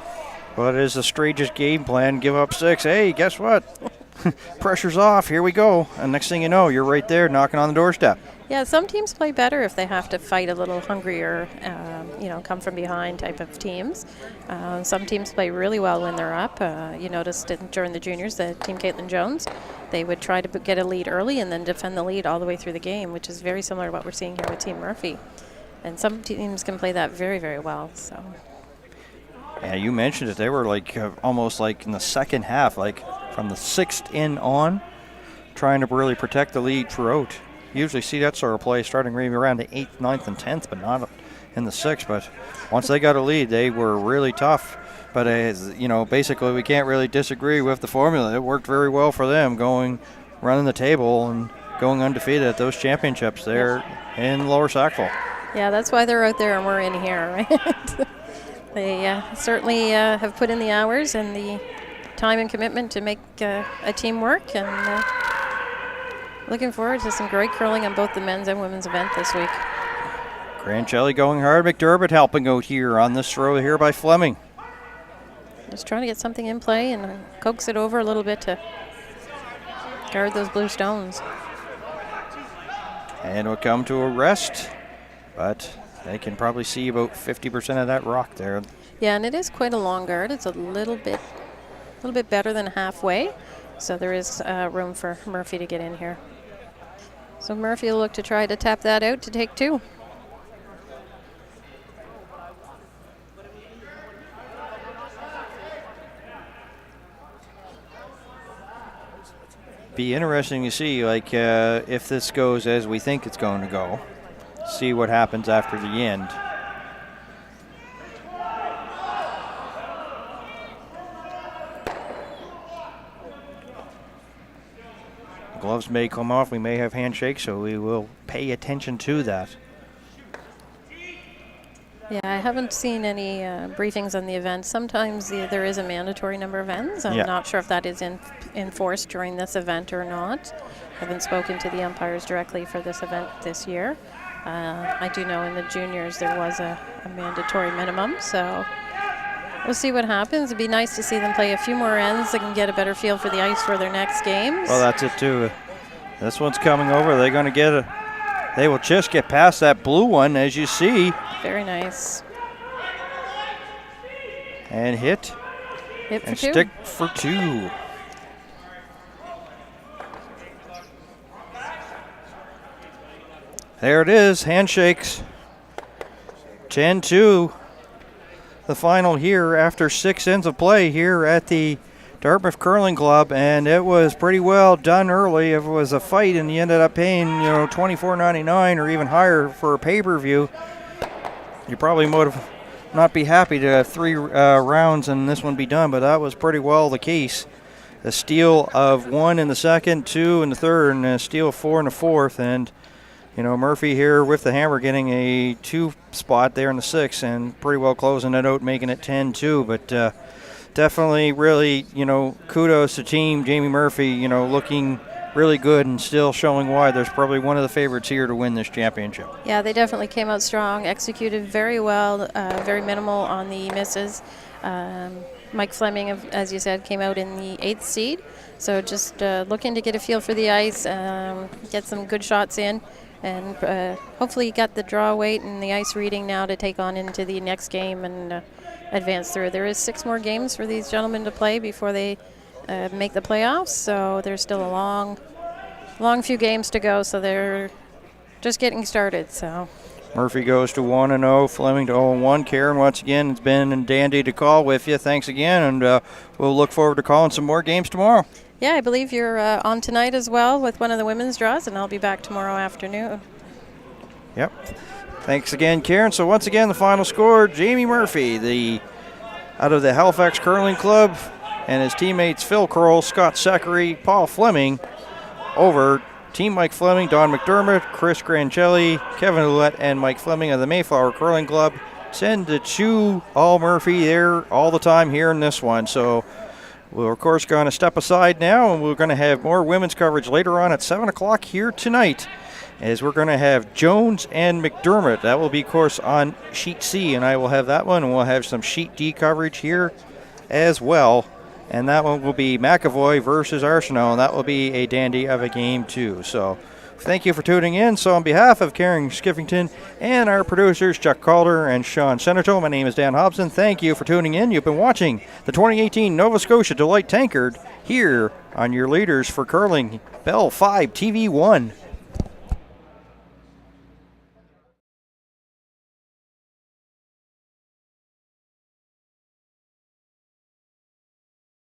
Well, it is the strangest game plan. Give up 6. Hey, guess what? Pressure's off. Here we go. And next thing you know, you're right there knocking on the doorstep. Yeah, some teams play better if they have to fight a little hungrier, come from behind type of teams. Some teams play really well when they're up. You noticed during the juniors, the Team Caitlin Jones, they would try to get a lead early and then defend the lead all the way through the game, which is very similar to what we're seeing here with Team Murphy. And some teams can play that very, very well. So. Yeah, you mentioned it. They were like almost like in the second half, like from the 6th in on, trying to really protect the lead throughout. You usually see that sort of play starting maybe around the 8th, 9th, and 10th, but not in the 6th. But once they got a lead, they were really tough. But, basically we can't really disagree with the formula. It worked very well for them running the table and going undefeated at those championships there in Lower Sackville. Yeah, that's why they're out there and we're in here, right? They certainly have put in the hours and the time and commitment to make a team work, and looking forward to some great curling on both the men's and women's event this week. Grancelli going hard. McDermott helping out here on this throw here by Flemming. Just trying to get something in play and coax it over a little bit to guard those blue stones. And we'll come to a rest, but they can probably see about 50% of that rock there. Yeah, and it is quite a long guard. It's a little bit better than halfway, so there is room for Murphy to get in here. So Murphy will look to try to tap that out to take 2. Be interesting to see, if this goes as we think it's going to go. See what happens after the end. Gloves may come off. We may have handshakes, so we will pay attention to that. Yeah, I haven't seen any briefings on the event. Sometimes there is a mandatory number of ends. I'm not sure if that is enforced during this event or not. Haven't spoken to the umpires directly for this event this year. I do know in the juniors there was a mandatory minimum, so we'll see what happens. It'd be nice to see them play a few more ends and get a better feel for the ice for their next games. Well, that's it too. This one's coming over. They're going to get a. They will just get past that blue one, as you see. Very nice. And hit. Hit for And two. stick for two. There it is. Handshakes. 10-2. The final here after 6 ends of play here at the Dartmouth Curling Club, and it was pretty well done early. If it was a fight and you ended up paying, $24.99 or even higher for a pay-per-view, you probably would have not be happy to have 3 rounds and this one be done, but that was pretty well the case. A steal of 1 in the second, 2 in the third, and a steal of 4 in the fourth, and Murphy here with the hammer getting a 2 spot there in the 6th and pretty well closing it out, making it 10-2. But definitely really, kudos to team Jamie Murphy, looking really good and still showing why there's probably one of the favorites here to win this championship. Yeah, they definitely came out strong, executed very well, very minimal on the misses. Mike Flemming, as you said, came out in the 8th seed. So just looking to get a feel for the ice, get some good shots in. And hopefully you got the draw weight and the ice reading now to take on into the next game and advance through. There is 6 more games for these gentlemen to play before they make the playoffs, so there's still a long few games to go, so they're just getting started. So Murphy goes to 1-0, Flemming to 0-1. Karen, once again, it's been a dandy to call with you. Thanks again, and we'll look forward to calling some more games tomorrow. Yeah, I believe you're on tonight as well with one of the women's draws, and I'll be back tomorrow afternoon. Yep. Thanks again, Karen. So once again, the final score, Jamie Murphy, out of the Halifax Curling Club, and his teammates Phil Kroll, Scott Seckery, Paul Flemming, over Team Mike Flemming, Don McDermott, Chris Grancelli, Kevin Ouellette, and Mike Flemming of the Mayflower Curling Club. Send the 2 all Murphy there all the time here in this one. So we're, of course, going to step aside now, and we're going to have more women's coverage later on at 7 o'clock here tonight, as we're going to have Jones and McDermott. That will be, of course, on Sheet C, and I will have that one, and we'll have some Sheet D coverage here as well. And that one will be McAvoy versus Arsenault, and that will be a dandy of a game, too. So thank you for tuning in. So on behalf of Karen Skiffington and our producers, Chuck Calder and Sean Senato, my name is Dan Hobson. Thank you for tuning in. You've been watching the 2018 Nova Scotia Deloitte Tankard here on your leaders for curling, Bell 5 TV 1.